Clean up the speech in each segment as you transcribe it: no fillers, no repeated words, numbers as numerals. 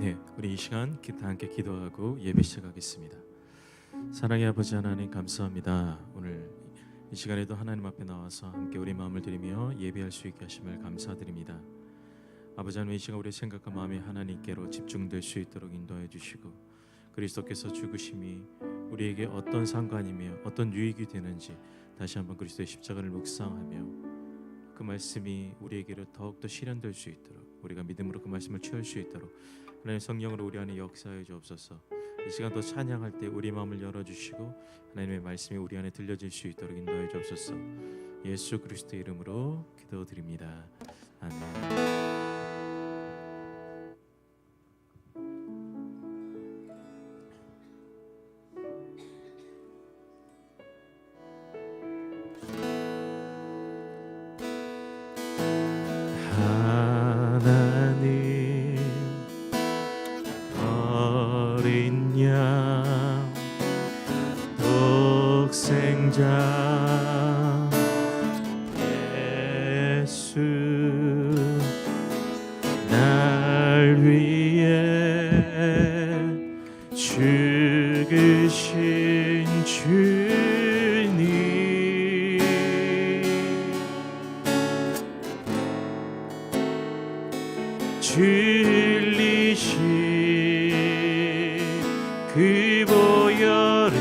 네, 우리 이 시간 다 함께 기도하고 예배 시작하겠습니다. 사랑의 아버지 하나님 감사합니다. 오늘 이 시간에도 하나님 앞에 나와서 함께 우리 마음을 드리며 예배할 수 있게 하심을 감사드립니다. 아버지 하나님, 이 시간 우리의 생각과 마음이 하나님께로 집중될 수 있도록 인도해 주시고, 그리스도께서 죽으심이 우리에게 어떤 상관이며 어떤 유익이 되는지 다시 한번 그리스도의 십자가를 묵상하며 그 말씀이 우리에게로 더욱더 실현될 수 있도록, 우리가 믿음으로 그 말씀을 취할 수 있도록 하나님 성령으로 우리 안에 역사해 주옵소서. 이 시간 더 찬양할 때 우리 마음을 열어주시고 하나님의 말씀이 우리 안에 들려질 수 있도록 인도해 주옵소서. 예수 그리스도의 이름으로 기도드립니다. 아멘. 예수 날 위해 죽으신 주님, 진리신 그 보혈이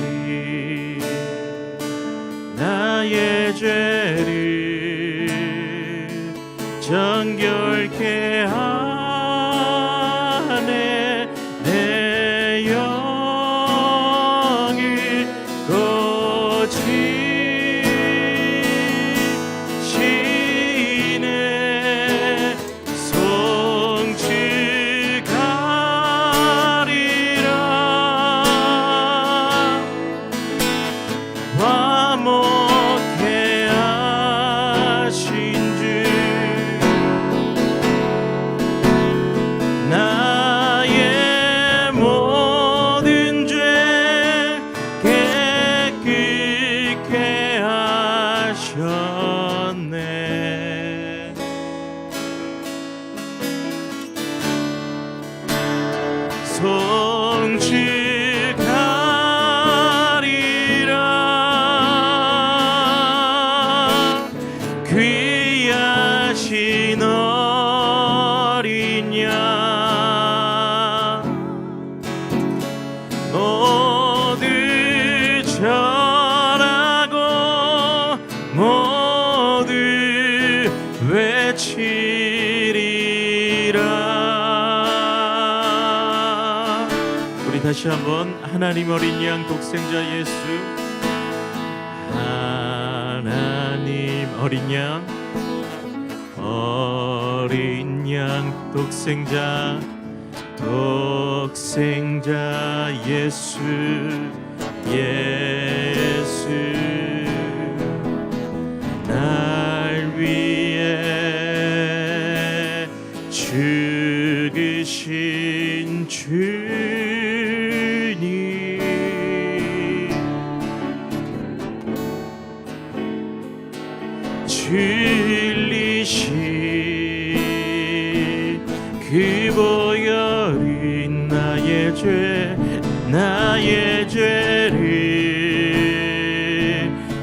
나의 죄를 정결케 하네. 내 영을 고치시네. 송축하리라. 화목케 하신 주, 나의 모든 죄 깨끗게 하셨네. 송축하리라. 귀하신 어린 양 모두 절하고 모두 외치리라. 우리 다시 한번 하나님 어린 양 독생자 예수, 하나님 어린 양, 어린 양 독생자, 독생자 예수, 예수 날 위해 죽으신 주님, 진리신 그 보혈이 나의 죄를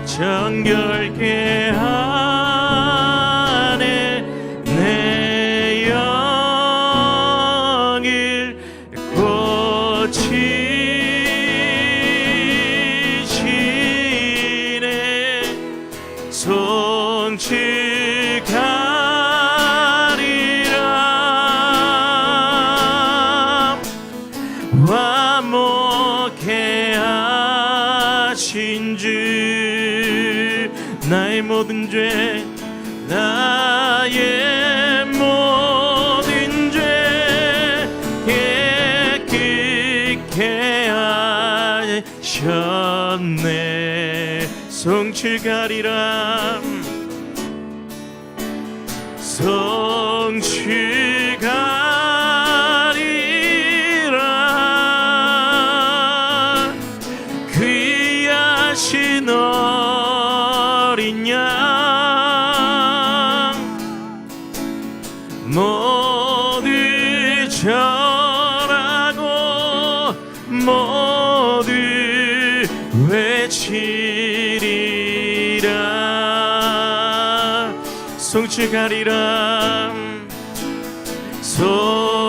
정결케 하네. 내 영을 고치시네. 송축하리라. 화목케 하신 주, 나의 모든 죄, 나의 모든 죄 깨끗게 하셨네. 송축하리라. 송축하리라. 귀하신 어린 양 모두 절하 송축하리라 송축하리라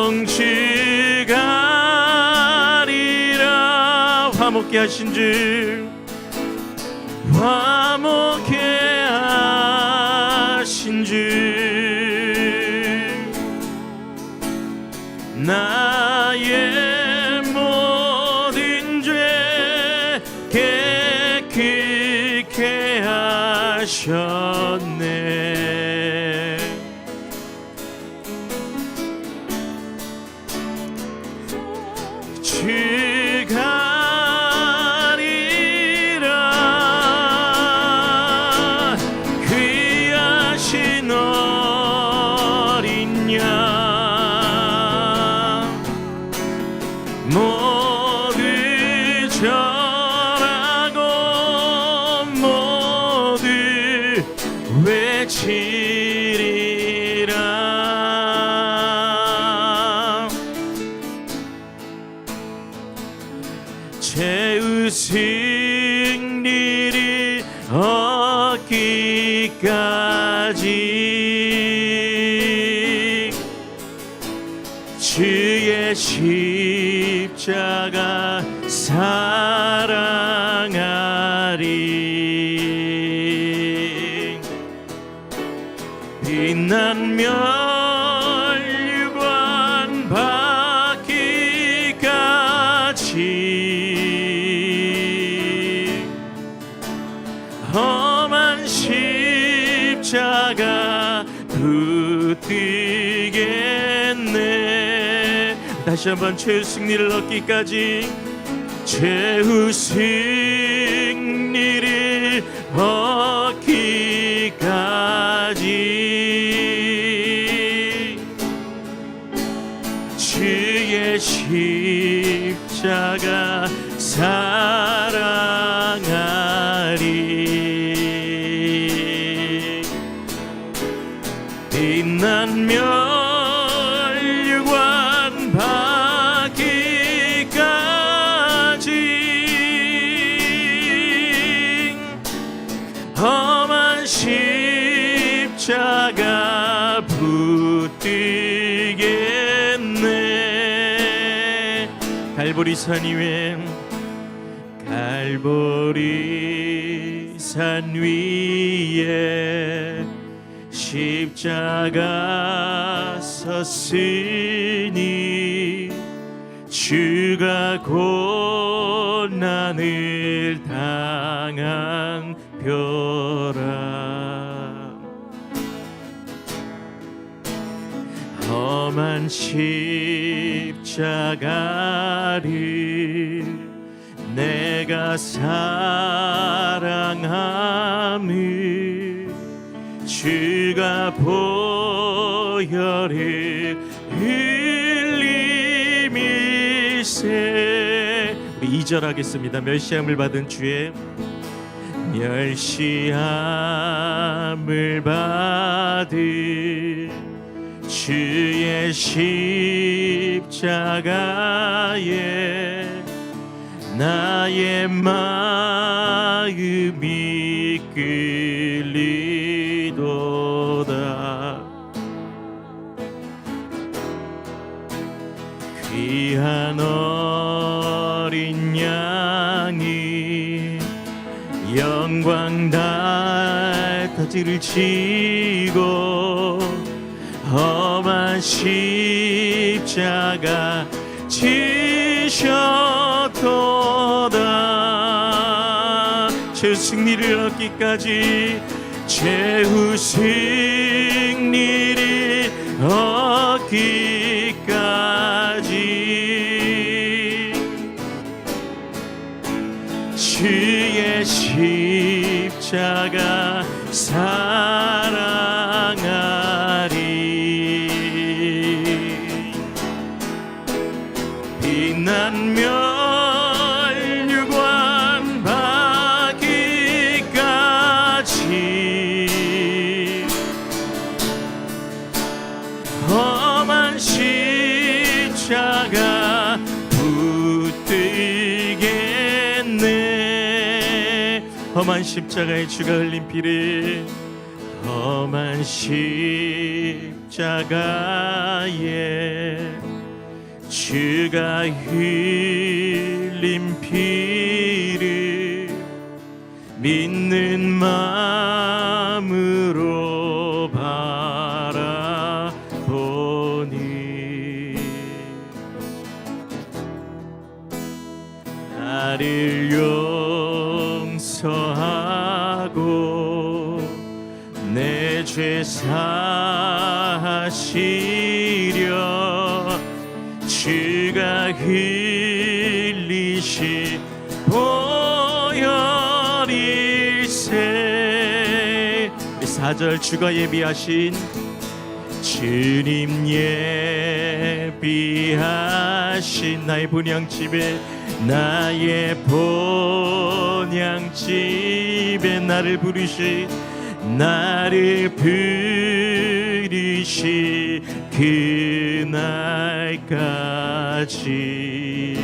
화목케 하신 주 화목케 하신 주 나의 모든 죄 깨끗게 하셨네 주가리라 귀하신 어린 양 모두 절하고 모두 외치리라 죄의 승리를 얻기까지 주의 십자가 사랑하리 빛난 멸류관 받기까지 험한 십자가 붙들겠네 다시 한번 죄의 승리를 얻기까지 죄의 승리를 얻기까지 주의 십자가 사랑하리 빛난 멸류관 받기까지 험한 십자가 붙들겠네 갈보리산 위에 십자가 섰으니 주가 고난을 당한 벼라 험한 십자가를 내가 사랑함을 주가 보혈을 흘림일세 우리 2절 하겠습니다 멸시함을 받은 주의 멸시함을 받은 주의 십자가에 나의 마음이 끌리도다 귀한 어린 양이 영광 달터지를 지고 험한 십자가 지셨도다 죄의 승리를 얻기까지 죄의 승리를 얻기까지 주의 십자가 사랑하리 빛난 멸류관 받기까지 험한 십자가 붙들겠네 험한 십자가에 주가 흘린 피를 험한 십자가에 주가 흘린 피를 믿는 마음으로 바라보니 나를 용서하고 내 죄 사하시려 주가 흘리신 보혈일세. 4절 주가 예비하신 주님 예비하신 나의 본향집에 나의 본향집에 나를 부르신 그날까지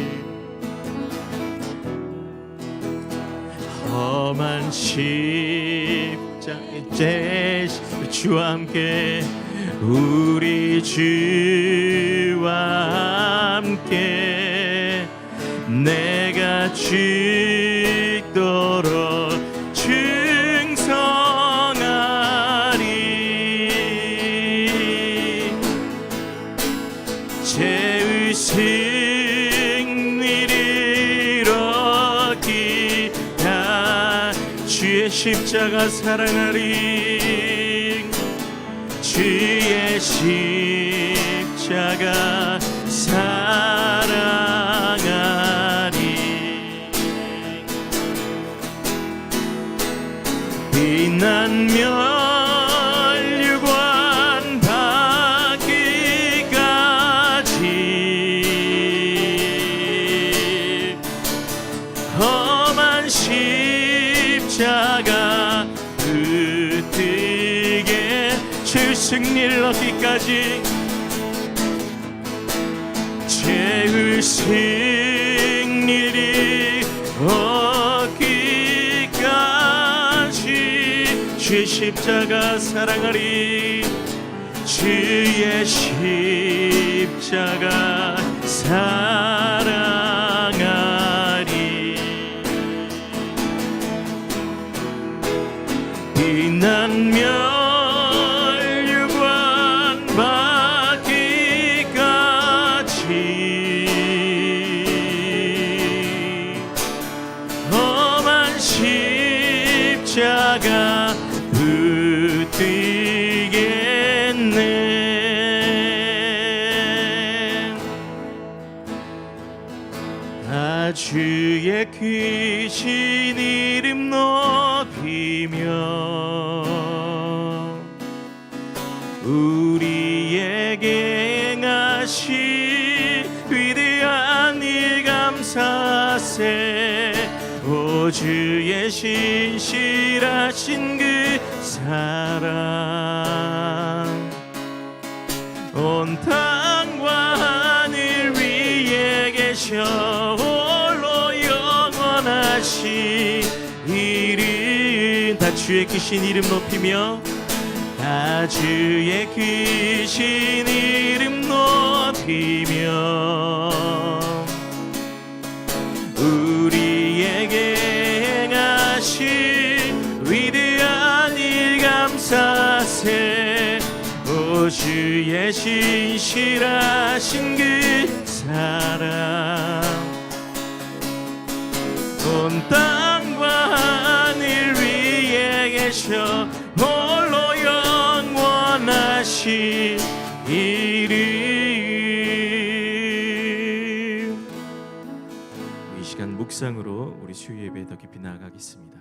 험한 십자가에 주와 함께 우리 주와 함께 내가 죽도록 충성하리. 죄의 승리를 얻기 다 주의 십자가 사랑하리. 주의 십자가 사랑하리. 비난 멸류관 받기까지 험한 십자가 붙들게 주 승리를 얻기까지 죄의 승리를 얻기까지 주의 십자가 사랑하리. 주의 십자가 사랑하리. 비난 멸류관 받기까지 험한 십자가 붙들겠네. 다 주의 크신 이름 높이며 우리에게 행하신 위대한 일 감사세. 오 주의 신실하신 그 사랑 온 땅과 하늘 위에 계셔 홀로 영원하신 이름. 다 주의 크신 이름 높이며 다 주의 크신 이름 높이며 우리에게 행하신 위대한 일 감사세. 오 주의 신실하신 그 사랑 온 땅과 하늘 위에 계셔 홀로 영원하신 이름. 이 시간 묵상으로 우리 수요 예배에 더 깊이 나아가겠습니다.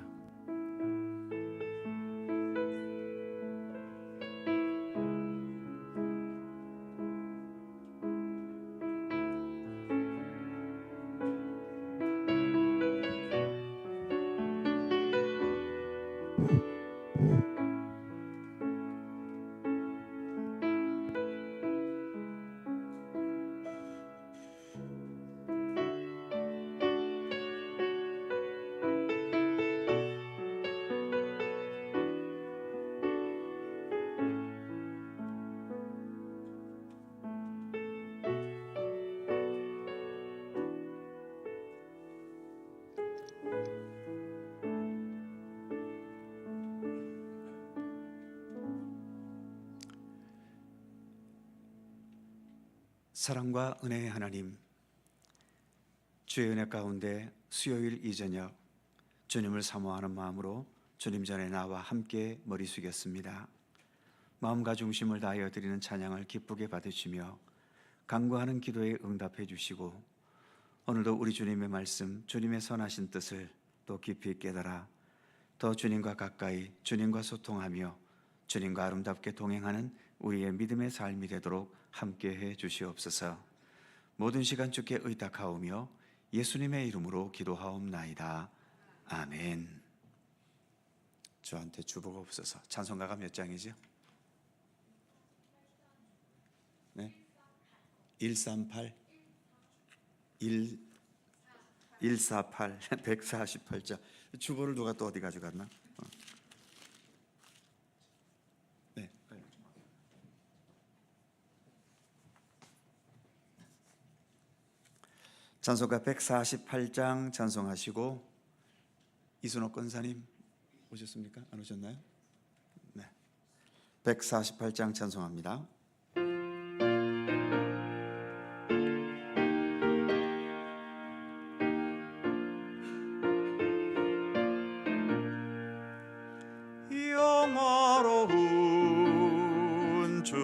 사랑과 은혜의 하나님, 주의 은혜 가운데 수요일 이 저녁 주님을 사모하는 마음으로 주님 전에 나와 함께 머리 숙였습니다. 마음과 중심을 다하여 드리는 찬양을 기쁘게 받으시며 간구하는 기도에 응답해 주시고, 오늘도 우리 주님의 말씀, 주님의 선하신 뜻을 또 깊이 깨달아 더 주님과 가까이, 주님과 소통하며 주님과 아름답게 동행하는 우리의 믿음의 삶이 되도록 함께해 주시옵소서. 모든 시간 주께 의탁하오며 예수님의 이름으로 기도하옵나이다. 아멘. 저한테 주보가 없어서. 찬송가가 몇 장이죠? 네? 138 148 148장. 주보를 누가 또 어디 가져갔나? 네. 찬송가 148장 찬송하시고, 이순옥 권사님 오셨습니까? 안 오셨나요? 네. 148장 찬송합니다. 영화로운 주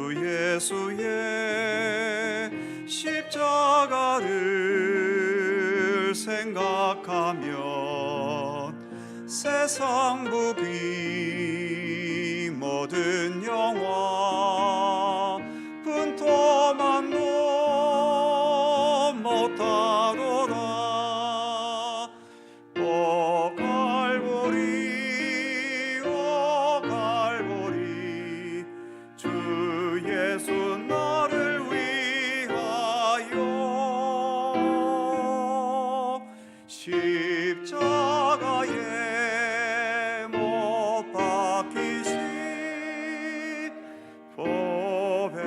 예수의 십자가를 생각하면 세상 부귀 모든 영화 분토만 못하도다. 오 갈보리, 오 갈보리, 주 예수 나를 위하여 십자가에 못 박히신 보배로우신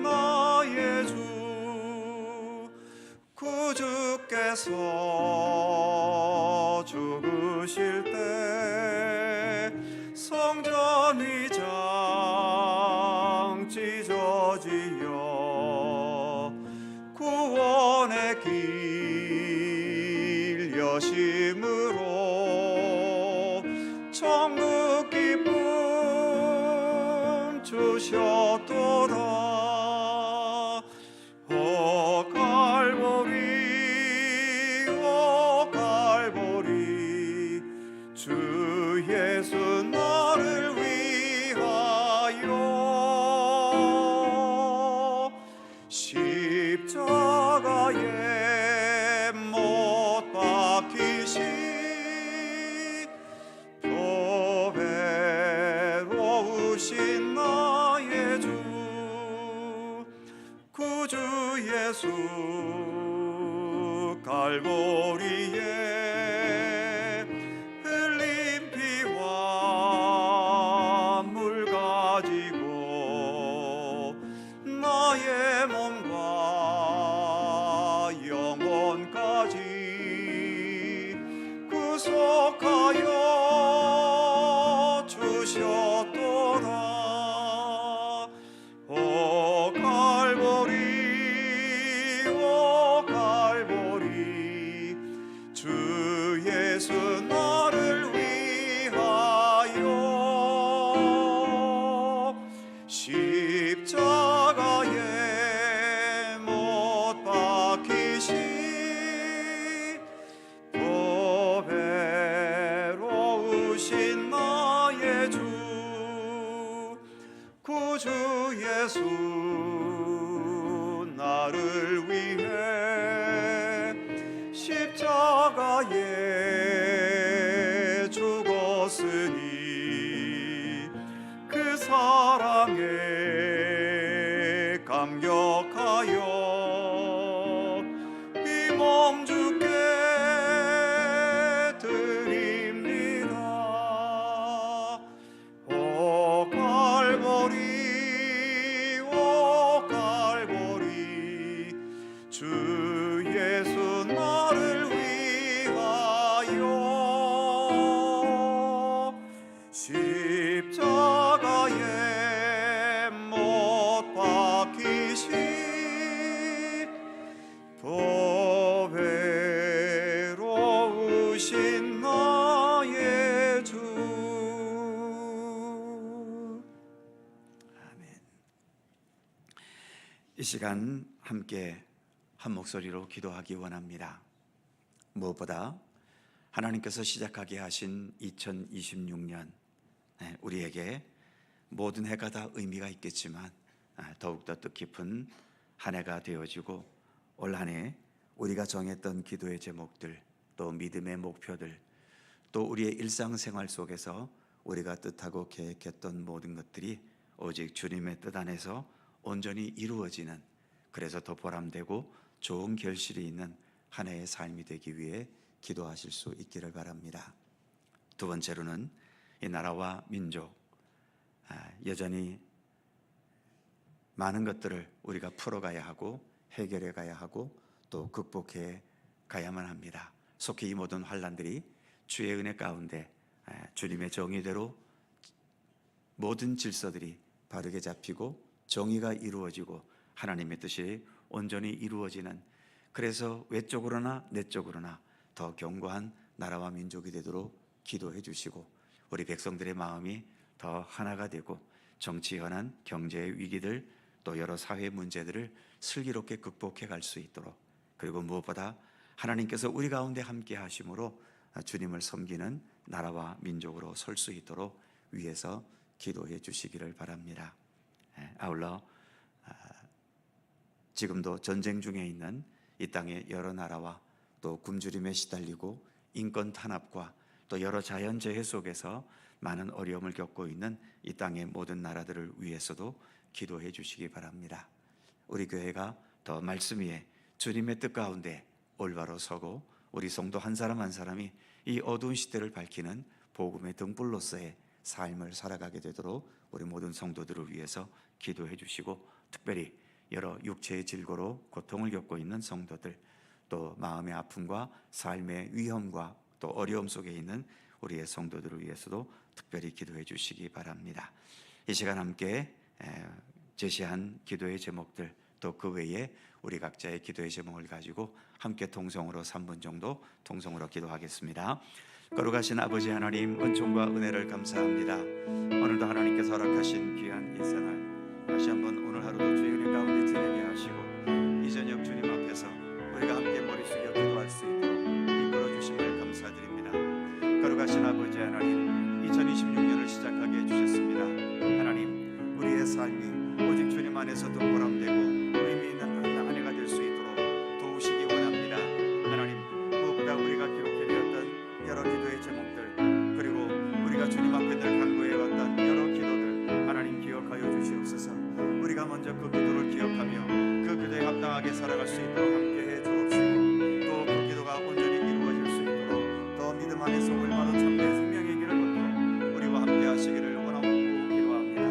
나의 주, 구주께서 죽으실 때 성전 위장 찢어지어 구원의 길 여심으로 천국 기쁨 주셨도다. 오 갈보리, 오 갈보리, 주 예수 나를 위하여 십자가에 못 박히신 보배로우신 나의 주, 구주 예수 갈보리에 흘린 피와 물 가지고 나의 몸과 영혼까지 구속하여 주셨도다. 오 갈보리, 오 갈보리, 주 예수 나를 위하여 십자가에 못 박히신 보배로우신 나의 주, 구주 예수 나를 위해 십자가에 죽었으니 그 사랑에 감격하여 이 몸 주께 드립니다. 오 갈보리, 오 갈보리, 주 예수 나를 위하여 십자가에 못 이 시간 함께 한 목소리로 기도하기 원합니다. 무엇보다 하나님께서 시작하게 하신 2026년, 우리에게 모든 해가 다 의미가 있겠지만 더욱더 뜻깊은 한 해가 되어지고, 올 한 해 우리가 정했던 기도의 제목들, 또 믿음의 목표들, 또 우리의 일상생활 속에서 우리가 뜻하고 계획했던 모든 것들이 오직 주님의 뜻 안에서 온전히 이루어지는, 그래서 더 보람되고 좋은 결실이 있는 한 해의 삶이 되기 위해 기도하실 수 있기를 바랍니다. 두 번째로는 이 나라와 민족, 여전히 많은 것들을 우리가 풀어가야 하고 해결해 가야 하고 또 극복해 가야만 합니다. 속히 이 모든 환란들이 주의 은혜 가운데 주님의 정의대로 모든 질서들이 바르게 잡히고 정의가 이루어지고 하나님의 뜻이 온전히 이루어지는, 그래서 외적으로나 내적으로나 더 견고한 나라와 민족이 되도록 기도해 주시고, 우리 백성들의 마음이 더 하나가 되고 정치 현안, 경제의 위기들, 또 여러 사회 문제들을 슬기롭게 극복해 갈 수 있도록, 그리고 무엇보다 하나님께서 우리 가운데 함께 하심으로 주님을 섬기는 나라와 민족으로 설 수 있도록 위해서 기도해 주시기를 바랍니다. 아울러 지금도 전쟁 중에 있는 이 땅의 여러 나라와 또 굶주림에 시달리고 인권 탄압과 또 여러 자연재해 속에서 많은 어려움을 겪고 있는 이 땅의 모든 나라들을 위해서도 기도해 주시기 바랍니다. 우리 교회가 더 말씀 위에 주님의 뜻 가운데 올바로 서고 우리 성도 한 사람 한 사람이 이 어두운 시대를 밝히는 복음의 등불로서의 삶을 살아가게 되도록 우리 모든 성도들을 위해서 기도해 주시고, 특별히 여러 육체의 질고로 고통을 겪고 있는 성도들, 또 마음의 아픔과 삶의 위험과 또 어려움 속에 있는 우리의 성도들을 위해서도 특별히 기도해 주시기 바랍니다. 이 시간 함께 제시한 기도의 제목들, 또 그 외에 우리 각자의 기도의 제목을 가지고 함께 통성으로 3분 정도 통성으로 기도하겠습니다. 거룩하신 아버지 하나님, 은총과 은혜를 감사합니다. 오늘도 하나님께서 허락하신 귀한 이 생활, 다시 한번 오늘 하루도 주의 은혜 가운데 지내게 하시고, 이 저녁 주님 앞에서 우리가 함께 머리 숙여 기도할 수 있도록 이끌어 주심을 감사드립니다. 거룩하신 아버지 하나님, 2026년을 시작하게 해주셨습니다. 하나님, 우리의 삶이 오직 주님 안에서도 보람되고 의미 있는 한 해가 될 수 있도록 도우시기 원합니다. 하나님, 무엇보다 우리가 기록해되었던 여러 기도의 제목들, 그리고 우리가 주님 앞에 늘 간구해왔던 여러 기도들, 하나님 기억하여 주시옵소서. 우리가 먼저 그 기도를 기억하며 그 기도에 합당하게 살아갈 수 있도록 함께해 주옵시고, 또 그 기도가 온전히 이루어질 수 있도록 더 믿음 안에서 올바로 참된 생명의 길을 걷도록 우리와 함께 하시기를 원하고 기도합니다.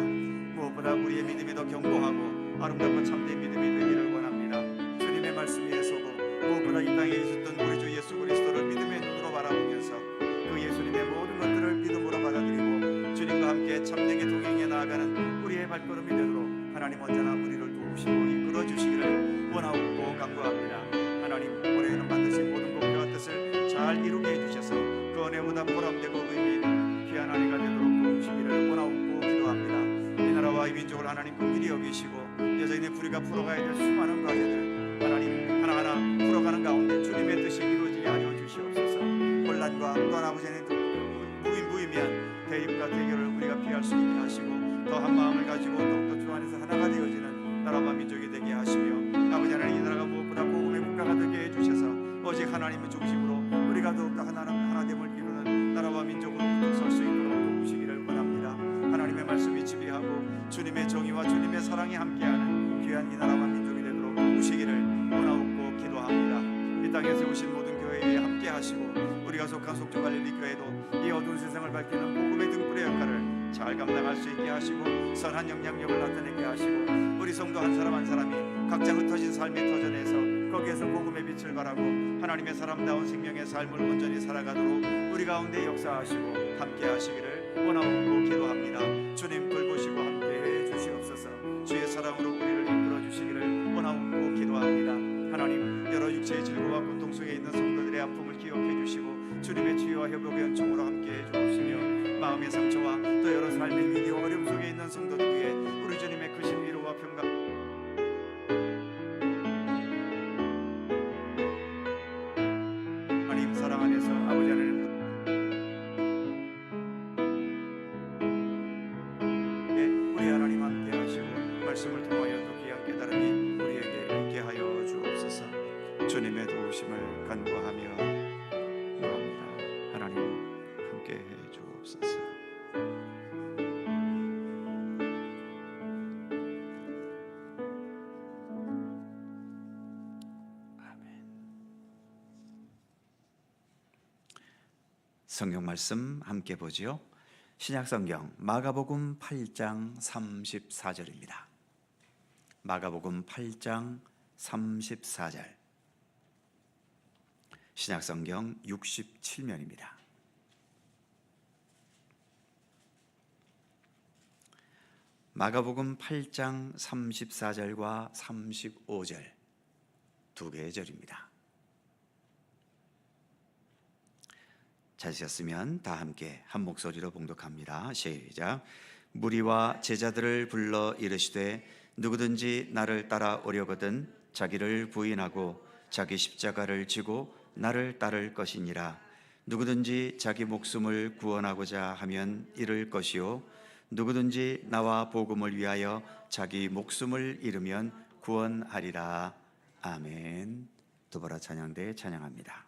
무엇보다 우리의 믿음이 더 견고하고 아름답고 참된 믿음이 되기를 원합니다. 주님의 말씀 위에 서고, 무엇보다 이 땅에 있었던 우리 주 예수 그리스도를 믿음의 눈으로 바라보면서 그 예수님의 모든 것들을 믿음으로 받아들이고 주님과 함께 참되게 동행해 나아가는 우리의 발걸음이 되도록 하나님 언제나 우리를 도우시고 이끌어 주시기를 원하고 간구합니다. 하나님, 올해에는 반드시 모든 목표와 뜻을 잘 이루게 해주셔서 그 은혜보다 보람되고 의미 있는 귀한 한 해가 되도록 도우시기를 원하고 기도합니다. 이 나라와 이 민족을 하나님 긍휼히 여기시고 여전히 우리가 풀어가야 될 수많은 과제들, 하나님 하나하나 풀어가는 가운데 주님의 뜻이 이루어지게 하여 주시옵소서. 혼란과 또 아버지의 무의미한 대립과 대결을 우리가 피할 수 있게 하시고, 더 한 마음을 가지고 더욱더 주 안에서 하나가 되어지는 나라와 민족이 되게 하시며, 아버지 하나님, 이 나라가 무엇보다 복음의 국가가 되게 해주셔서 오직 하나님의 중심으로 우리가 더욱더 하나됨을 이루는 나라와 민족으로 설 수 있도록 도우시기를 원합니다. 하나님의 말씀이 지배하고 주님의 정의와 주님의 사랑이 함께하는 귀한 이 나라와 민족이 되도록 도우시기를 원하고 기도합니다. 이 땅에 세우신 모든 교회에 함께 하시고, 우리가 속한 속주갈릴리 교회도 이 어두운 세상을 밝히는 복음의 등불의 역할을 잘 감당할 수 있게 하시고, 선한 영향력을 나타내게 하시고, 우리 성도 한 사람 한 사람이 각자 흩어진 삶의 터전에서 거기에서 복음의 빛을 발하고 하나님의 사람다운 생명의 삶을 온전히 살아가도록 우리 가운데 역사하시고 함께 하시기를 원하고 기도합니다. 주님 돌보시고 함께해 주시옵소서. 주의 사랑으로 우리를 이끌어 주시기를 원하고 기도합니다. 하나님, 여러 육체의 질고와 고통 속에 있는 성도들의 아픔을 기억해 주시고 주님의 치유와 회복의 은총으로 함께해 주옵시며, 마음의 상처와 또 여러 삶의 위기와 어려움 속에 있는 성도들 위해 우리 주님의 크신 위로와 평강 말씀을 통하여 귀한 깨달음이 우리에게 있게 하여 주옵소서. 주님의 도우심을 간구하며 나옵니다. 하나님 함께 해 주옵소서. 성경 말씀 함께 보지요. 신약 성경 마가복음 8장 34절입니다. 마가복음 8장 34절. 신약 성경 67면입니다. 마가복음 8장 34절과 35절 두 개의 절입니다. 찾으셨으면 다 함께 한 목소리로 봉독합니다. 시작. 무리와 제자들을 불러 이르시되 누구든지 나를 따라오려거든 자기를 부인하고 자기 십자가를 지고 나를 따를 것이니라. 누구든지 자기 목숨을 구원하고자 하면 잃을 것이요 누구든지 나와 복음을 위하여 자기 목숨을 잃으면 구원하리라. 아멘. 두보라 찬양대 찬양합니다.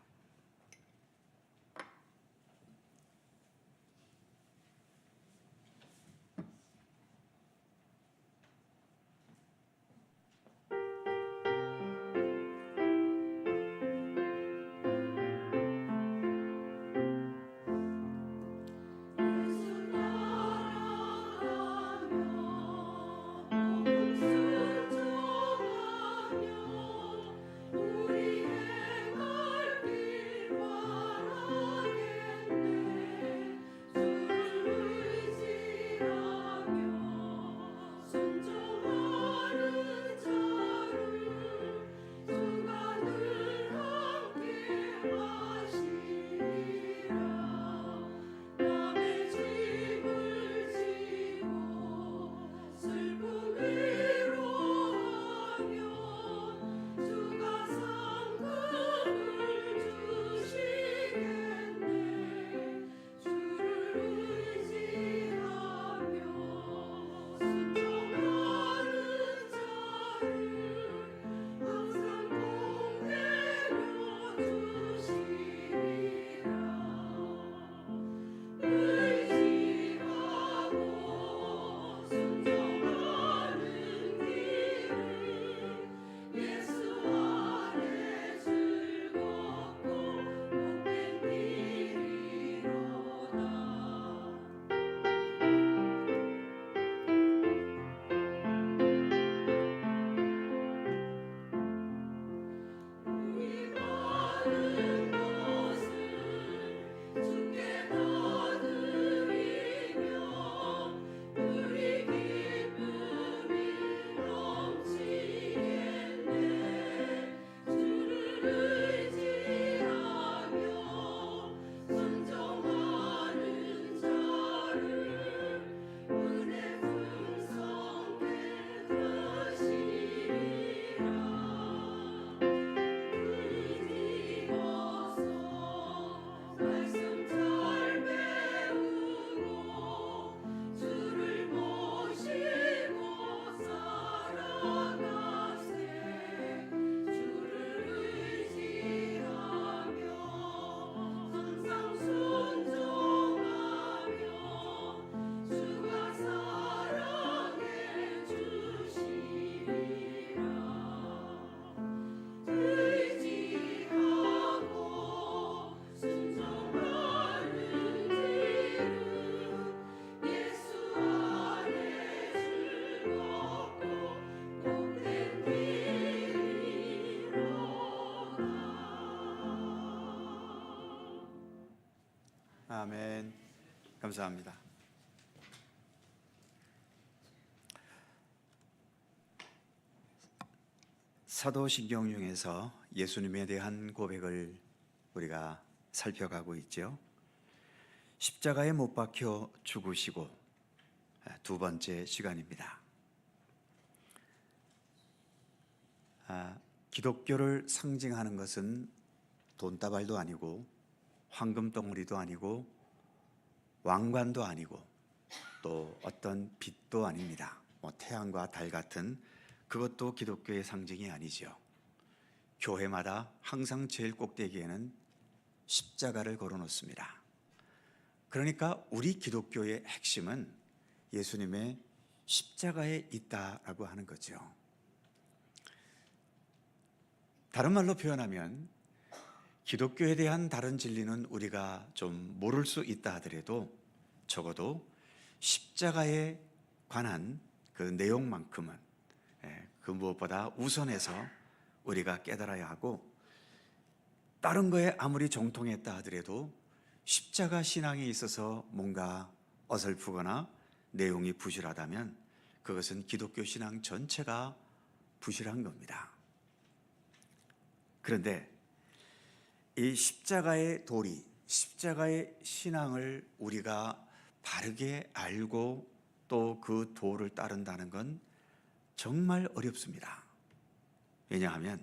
아멘. 감사합니다. 사도신경 중에서 예수님에 대한 고백을 우리가 살펴가고 있죠. 십자가에 못 박혀 죽으시고 두 번째 시간입니다. 기독교를 상징하는 것은 돈다발도 아니고 황금덩어리도 아니고 왕관도 아니고 또 어떤 빛도 아닙니다. 태양과 달 같은 그것도 기독교의 상징이 아니지요. 교회마다 항상 제일 꼭대기에는 십자가를 걸어놓습니다. 그러니까 우리 기독교의 핵심은 예수님의 십자가에 있다라고 하는 거죠. 다른 말로 표현하면 기독교에 대한 다른 진리는 우리가 좀 모를 수 있다 하더라도 적어도 십자가에 관한 그 내용만큼은 그 무엇보다 우선해서 우리가 깨달아야 하고, 다른 거에 아무리 정통했다 하더라도 십자가 신앙에 있어서 뭔가 어설프거나 내용이 부실하다면 그것은 기독교 신앙 전체가 부실한 겁니다. 그런데 이 십자가의 도리, 십자가의 신앙을 우리가 바르게 알고 또 그 도를 따른다는 건 정말 어렵습니다. 왜냐하면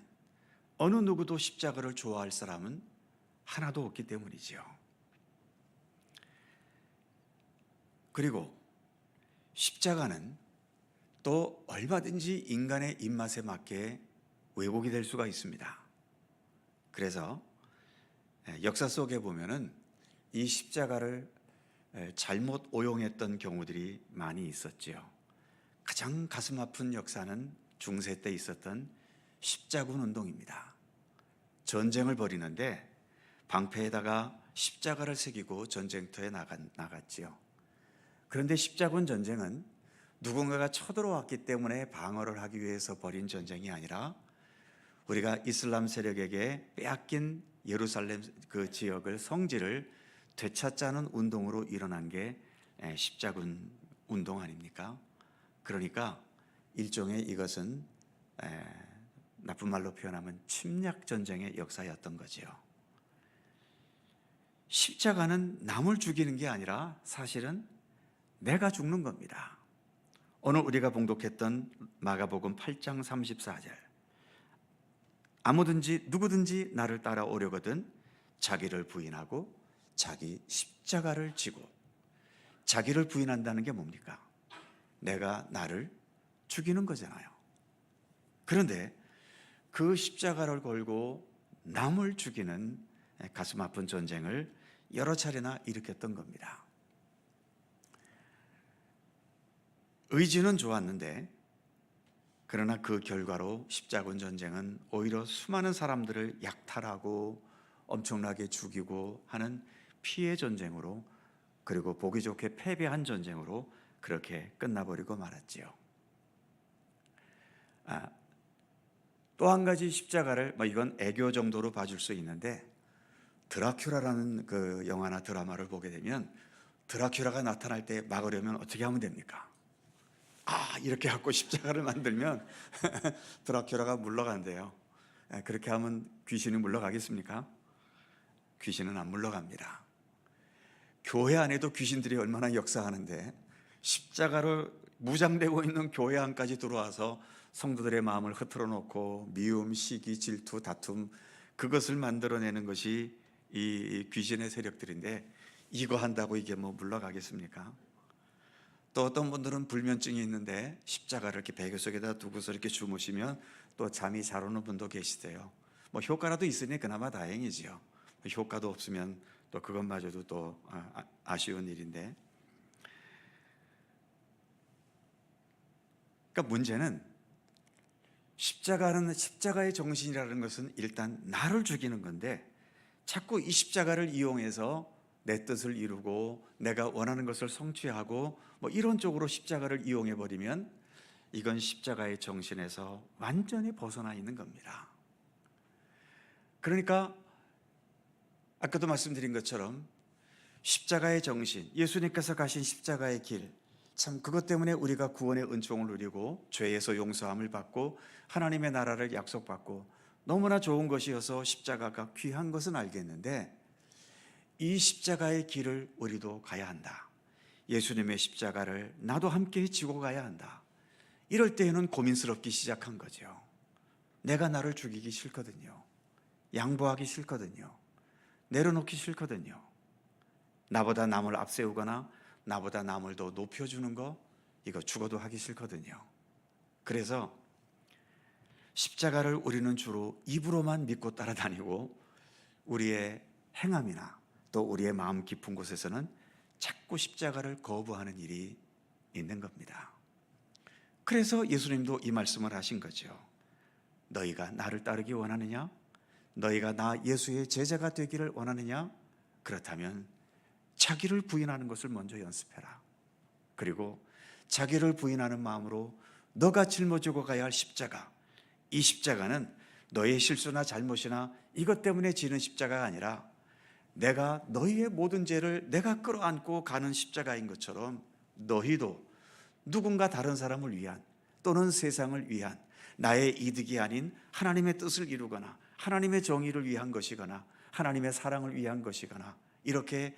어느 누구도 십자가를 좋아할 사람은 하나도 없기 때문이지요. 그리고 십자가는 또 얼마든지 인간의 입맛에 맞게 왜곡이 될 수가 있습니다. 그래서 역사 속에 보면은 이 십자가를 잘못 오용했던 경우들이 많이 있었지요. 가장 가슴 아픈 역사는 중세 때 있었던 십자군 운동입니다. 전쟁을 벌이는데 방패에다가 십자가를 새기고 전쟁터에 나갔지요. 그런데 십자군 전쟁은 누군가가 쳐들어왔기 때문에 방어를 하기 위해서 벌인 전쟁이 아니라 우리가 이슬람 세력에게 빼앗긴 예루살렘 그 지역을, 성지를 되찾자는 운동으로 일어난 게 십자군 운동 아닙니까? 그러니까 일종의 이것은 나쁜 말로 표현하면 침략 전쟁의 역사였던 거지요. 십자가는 남을 죽이는 게 아니라 사실은 내가 죽는 겁니다. 오늘 우리가 봉독했던 마가복음 8장 34절, 누구든지 나를 따라오려거든 자기를 부인하고 자기 십자가를 지고. 자기를 부인한다는 게 뭡니까? 내가 나를 죽이는 거잖아요. 그런데 그 십자가를 걸고 남을 죽이는 가슴 아픈 전쟁을 여러 차례나 일으켰던 겁니다. 의지는 좋았는데, 그러나 그 결과로 십자군 전쟁은 오히려 수많은 사람들을 약탈하고 엄청나게 죽이고 하는 피해 전쟁으로, 그리고 보기 좋게 패배한 전쟁으로 그렇게 끝나버리고 말았지요. 또 한 가지 십자가를, 이건 애교 정도로 봐줄 수 있는데, 드라큘라라는 그 영화나 드라마를 보게 되면 드라큘라가 나타날 때 막으려면 어떻게 하면 됩니까? 이렇게 갖고 십자가를 만들면 드라큘라가 물러간대요. 그렇게 하면 귀신이 물러가겠습니까? 귀신은 안 물러갑니다. 교회 안에도 귀신들이 얼마나 역사하는데 십자가로 무장되고 있는 교회 안까지 들어와서 성도들의 마음을 흐트러 놓고 미움, 시기, 질투, 다툼, 그것을 만들어내는 것이 이 귀신의 세력들인데, 이거 한다고 이게 물러가겠습니까? 또 어떤 분들은 불면증이 있는데 십자가를 이렇게 베개 속에다 두고서 이렇게 주무시면 또 잠이 잘 오는 분도 계시대요. 효과라도 있으니 그나마 다행이지요. 효과도 없으면 또 그것마저도 또 아쉬운 일인데, 그러니까 문제는 십자가의 정신이라는 것은 일단 나를 죽이는 건데, 자꾸 이 십자가를 이용해서 내 뜻을 이루고 내가 원하는 것을 성취하고 이런 쪽으로 십자가를 이용해 버리면 이건 십자가의 정신에서 완전히 벗어나 있는 겁니다. 그러니까 아까도 말씀드린 것처럼 십자가의 정신, 예수님께서 가신 십자가의 길, 참 그것 때문에 우리가 구원의 은총을 누리고 죄에서 용서함을 받고 하나님의 나라를 약속받고 너무나 좋은 것이어서 십자가가 귀한 것은 알겠는데, 이 십자가의 길을 우리도 가야 한다. 예수님의 십자가를 나도 함께 지고 가야 한다. 이럴 때에는 고민스럽기 시작한 거죠. 내가 나를 죽이기 싫거든요. 양보하기 싫거든요. 내려놓기 싫거든요. 나보다 남을 앞세우거나 나보다 남을 더 높여주는 거, 이거 죽어도 하기 싫거든요. 그래서 십자가를 우리는 주로 입으로만 믿고 따라다니고 우리의 행함이나 또 우리의 마음 깊은 곳에서는 자꾸 십자가를 거부하는 일이 있는 겁니다. 그래서 예수님도 이 말씀을 하신 거죠. 너희가 나를 따르기 원하느냐? 너희가 나 예수의 제자가 되기를 원하느냐? 그렇다면 자기를 부인하는 것을 먼저 연습해라. 그리고 자기를 부인하는 마음으로 너가 짊어지고 가야 할 십자가, 이 십자가는 너의 실수나 잘못이나 이것 때문에 지는 십자가가 아니라 내가 너희의 모든 죄를 내가 끌어안고 가는 십자가인 것처럼 너희도 누군가 다른 사람을 위한 또는 세상을 위한 나의 이득이 아닌 하나님의 뜻을 이루거나 하나님의 정의를 위한 것이거나 하나님의 사랑을 위한 것이거나 이렇게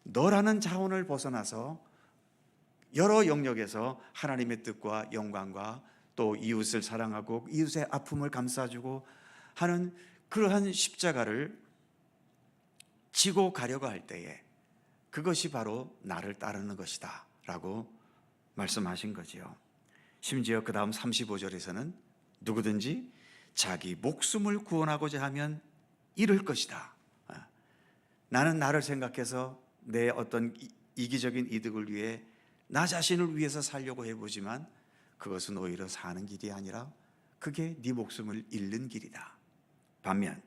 너라는 자원을 벗어나서 여러 영역에서 하나님의 뜻과 영광과 또 이웃을 사랑하고 이웃의 아픔을 감싸주고 하는 그러한 십자가를 지고 가려고 할 때에 그것이 바로 나를 따르는 것이다 라고 말씀하신 거지요. 심지어 그 다음 35절에서는 누구든지 자기 목숨을 구원하고자 하면 잃을 것이다. 나는 나를 생각해서 내 어떤 이기적인 이득을 위해 나 자신을 위해서 살려고 해보지만 그것은 오히려 사는 길이 아니라 그게 네 목숨을 잃는 길이다. 반면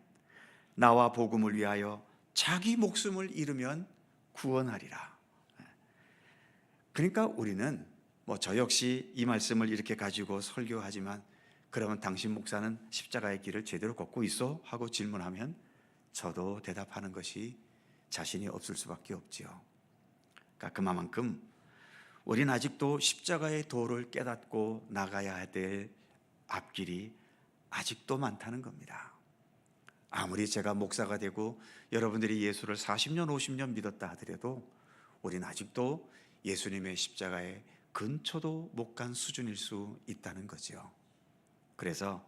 나와 복음을 위하여 자기 목숨을 잃으면 구원하리라. 그러니까 우리는 저 역시 이 말씀을 이렇게 가지고 설교하지만 그러면 당신 목사는 십자가의 길을 제대로 걷고 있어? 하고 질문하면 저도 대답하는 것이 자신이 없을 수밖에 없지요. 그러니까 그만큼 우리는 아직도 십자가의 도를 깨닫고 나가야 될 앞길이 아직도 많다는 겁니다. 아무리 제가 목사가 되고 여러분들이 예수를 40년, 50년 믿었다 하더라도 우리는 아직도 예수님의 십자가에 근처도 못 간 수준일 수 있다는 거죠. 그래서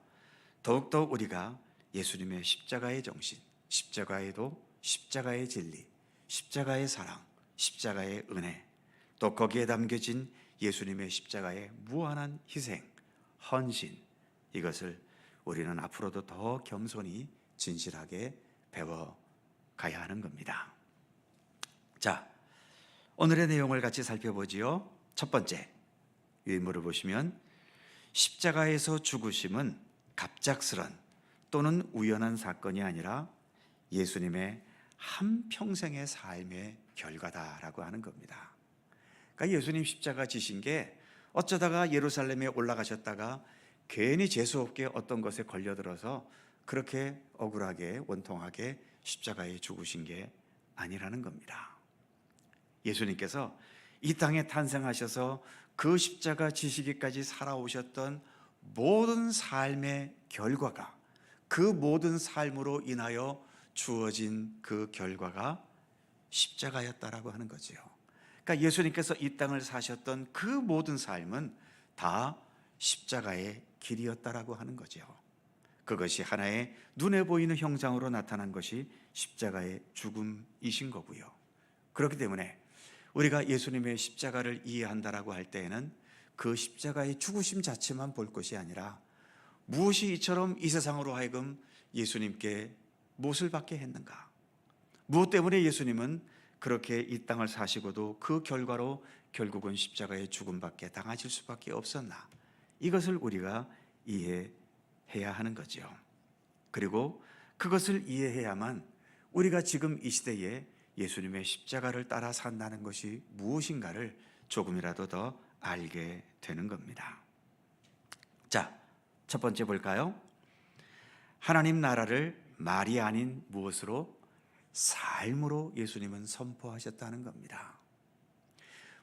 더욱더 우리가 예수님의 십자가의 정신, 십자가의 도, 십자가의 진리, 십자가의 사랑, 십자가의 은혜, 또 거기에 담겨진 예수님의 십자가의 무한한 희생, 헌신, 이것을 우리는 앞으로도 더 겸손히 진실하게 배워가야 하는 겁니다. 자, 오늘의 내용을 같이 살펴보지요. 첫 번째, 유인물을 보시면 십자가에서 죽으심은 갑작스런 또는 우연한 사건이 아니라 예수님의 한평생의 삶의 결과다라고 하는 겁니다. 그러니까 예수님 십자가 지신 게 어쩌다가 예루살렘에 올라가셨다가 괜히 재수없게 어떤 것에 걸려들어서 그렇게 억울하게 원통하게 십자가에 죽으신 게 아니라는 겁니다. 예수님께서 이 땅에 탄생하셔서 그 십자가 지시기까지 살아오셨던 모든 삶의 결과가 그 모든 삶으로 인하여 주어진 그 결과가 십자가였다라고 하는 거지요. 그러니까 예수님께서 이 땅을 사셨던 그 모든 삶은 다 십자가의 길이었다라고 하는 거죠. 그것이 하나의 눈에 보이는 형상으로 나타난 것이 십자가의 죽음이신 거고요. 그렇기 때문에 우리가 예수님의 십자가를 이해한다라고 할 때에는 그 십자가의 죽으심 자체만 볼 것이 아니라 무엇이 이처럼 이 세상으로 하여금 예수님께 못을 받게 했는가? 무엇 때문에 예수님은 그렇게 이 땅을 사시고도 그 결과로 결국은 십자가의 죽음밖에 당하실 수밖에 없었나? 이것을 우리가 이해해야 하는 거죠. 그리고 그것을 이해해야만 우리가 지금 이 시대에 예수님의 십자가를 따라 산다는 것이 무엇인가를 조금이라도 더 알게 되는 겁니다. 자, 첫 번째 볼까요? 하나님 나라를 말이 아닌 무엇으로? 삶으로 예수님은 선포하셨다는 겁니다.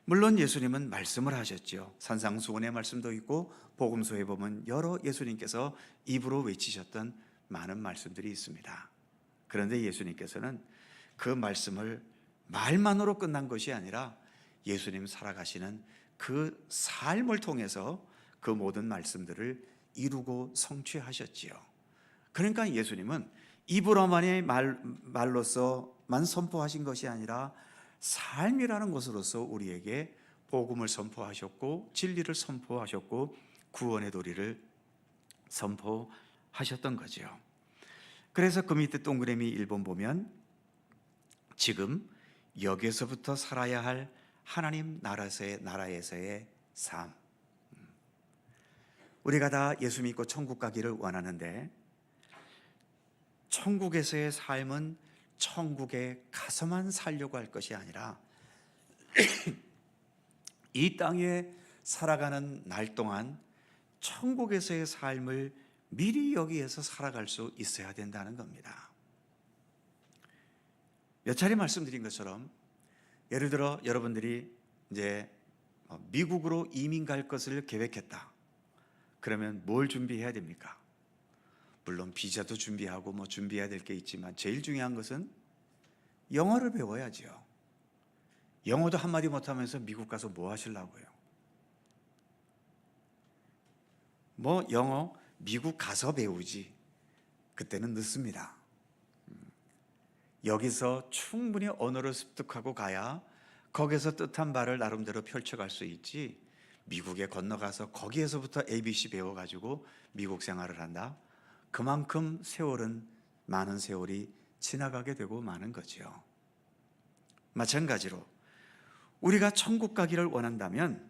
물론 예수님은 말씀을 하셨죠. 산상수훈의 말씀도 있고 복음서에 보면 여러 예수님께서 입으로 외치셨던 많은 말씀들이 있습니다. 그런데 예수님께서는 그 말씀을 말만으로 끝난 것이 아니라 예수님 살아가시는 그 삶을 통해서 그 모든 말씀들을 이루고 성취하셨지요. 그러니까 예수님은 입으로만의 말로서만 선포하신 것이 아니라 삶이라는 것으로서 우리에게 복음을 선포하셨고 진리를 선포하셨고 구원의 도리를 선포하셨던 거죠. 그래서 그 밑에 동그라미 1번 보면 지금 여기에서부터 살아야 할 하나님 나라에서의 삶. 우리가 다 예수 믿고 천국 가기를 원하는데 천국에서의 삶은 천국에 가서만 살려고 할 것이 아니라 이 땅에 살아가는 날 동안 천국에서의 삶을 미리 여기에서 살아갈 수 있어야 된다는 겁니다. 몇 차례 말씀드린 것처럼 예를 들어 여러분들이 이제 미국으로 이민 갈 것을 계획했다. 그러면 뭘 준비해야 됩니까? 물론 비자도 준비하고 뭐 준비해야 될 게 있지만 제일 중요한 것은 영어를 배워야지요. 영어도 한마디 못하면서 미국 가서 뭐 하시려고요? 뭐 영어 미국 가서 배우지. 그때는 늦습니다. 여기서 충분히 언어를 습득하고 가야 거기서 뜻한 바를 나름대로 펼쳐갈 수 있지. 미국에 건너가서 거기에서부터 ABC 배워가지고 미국 생활을 한다. 그만큼 많은 세월이 지나가게 되고 마는 거지요. 마찬가지로 우리가 천국 가기를 원한다면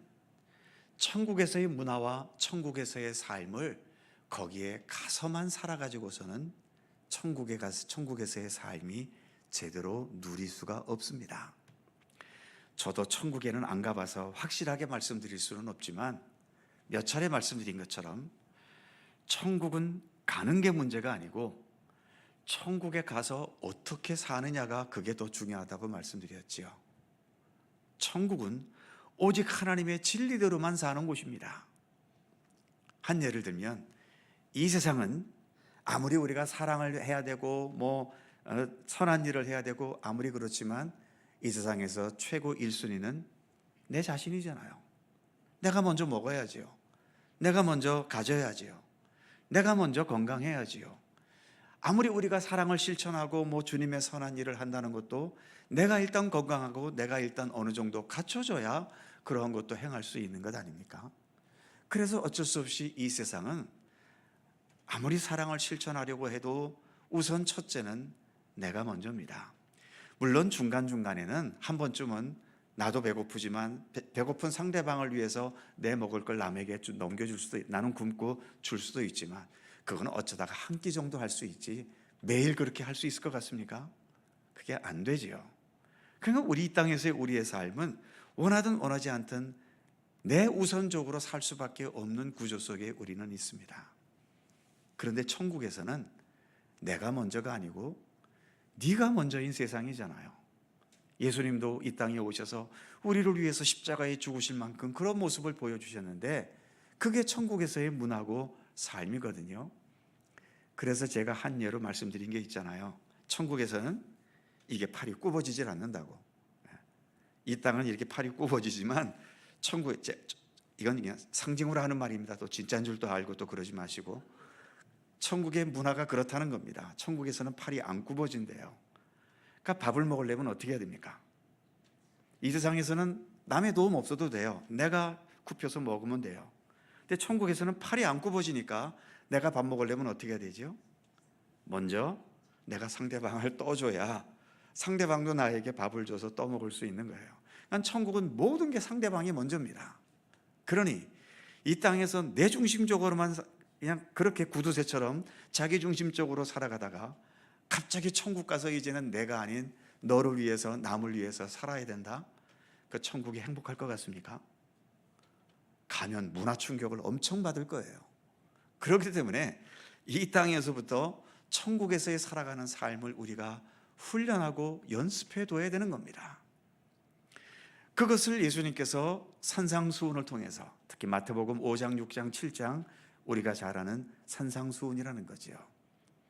천국에서의 문화와 천국에서의 삶을 거기에 가서만 살아가지고서는 천국에서의 삶이 제대로 누릴 수가 없습니다. 저도 천국에는 안 가봐서 확실하게 말씀드릴 수는 없지만 몇 차례 말씀드린 것처럼 천국은 가는 게 문제가 아니고 천국에 가서 어떻게 사느냐가 그게 더 중요하다고 말씀드렸지요. 천국은 오직 하나님의 진리대로만 사는 곳입니다. 한 예를 들면 이 세상은 아무리 우리가 사랑을 해야 되고 선한 일을 해야 되고 아무리 그렇지만 이 세상에서 최고 1순위는 내 자신이잖아요. 내가 먼저 먹어야지요. 내가 먼저 가져야지요. 내가 먼저 건강해야지요. 아무리 우리가 사랑을 실천하고 주님의 선한 일을 한다는 것도 내가 일단 건강하고 내가 일단 어느 정도 갖춰져야 그러한 것도 행할 수 있는 것 아닙니까? 그래서 어쩔 수 없이 이 세상은 아무리 사랑을 실천하려고 해도 우선 첫째는 내가 먼저입니다. 물론 중간중간에는 한 번쯤은 나도 배고프지만 배고픈 상대방을 위해서 내 먹을 걸 남에게 넘겨줄 수도 나는 굶고 줄 수도 있지만 그건 어쩌다가 한 끼 정도 할 수 있지 매일 그렇게 할 수 있을 것 같습니까? 그게 안 되지요. 그러니까 우리 이 땅에서의 우리의 삶은 원하든 원하지 않든 내 우선적으로 살 수밖에 없는 구조 속에 우리는 있습니다. 그런데 천국에서는 내가 먼저가 아니고 네가 먼저인 세상이잖아요. 예수님도 이 땅에 오셔서 우리를 위해서 십자가에 죽으실 만큼 그런 모습을 보여주셨는데 그게 천국에서의 문화고 삶이거든요. 그래서 제가 한 예로 말씀드린 게 있잖아요. 천국에서는 이게 팔이 굽어지질 않는다고. 이 땅은 이렇게 팔이 굽어지지만 천국에 이건 그냥 상징으로 하는 말입니다. 또 진짜인 줄도 알고 또 그러지 마시고 천국의 문화가 그렇다는 겁니다. 천국에서는 팔이 안 굽어진대요. 그러니까 밥을 먹으려면 어떻게 해야 됩니까? 이 세상에서는 남의 도움 없어도 돼요. 내가 굽혀서 먹으면 돼요. 근데 천국에서는 팔이 안 굽어지니까 내가 밥 먹으려면 어떻게 해야 되죠? 먼저 내가 상대방을 떠줘야 상대방도 나에게 밥을 줘서 떠먹을 수 있는 거예요. 그러니까 천국은 모든 게 상대방이 먼저입니다. 그러니 이 땅에서 내 중심적으로만 그냥 그렇게 구두쇠처럼 자기 중심적으로 살아가다가 갑자기 천국 가서 이제는 내가 아닌 너를 위해서 남을 위해서 살아야 된다. 그 천국이 행복할 것 같습니까? 가면 문화 충격을 엄청 받을 거예요. 그렇기 때문에 이 땅에서부터 천국에서의 살아가는 삶을 우리가 훈련하고 연습해 둬야 되는 겁니다. 그것을 예수님께서 산상수훈을 통해서 특히 마태복음 5장, 6장, 7장 우리가 잘 아는 산상수훈이라는 거죠.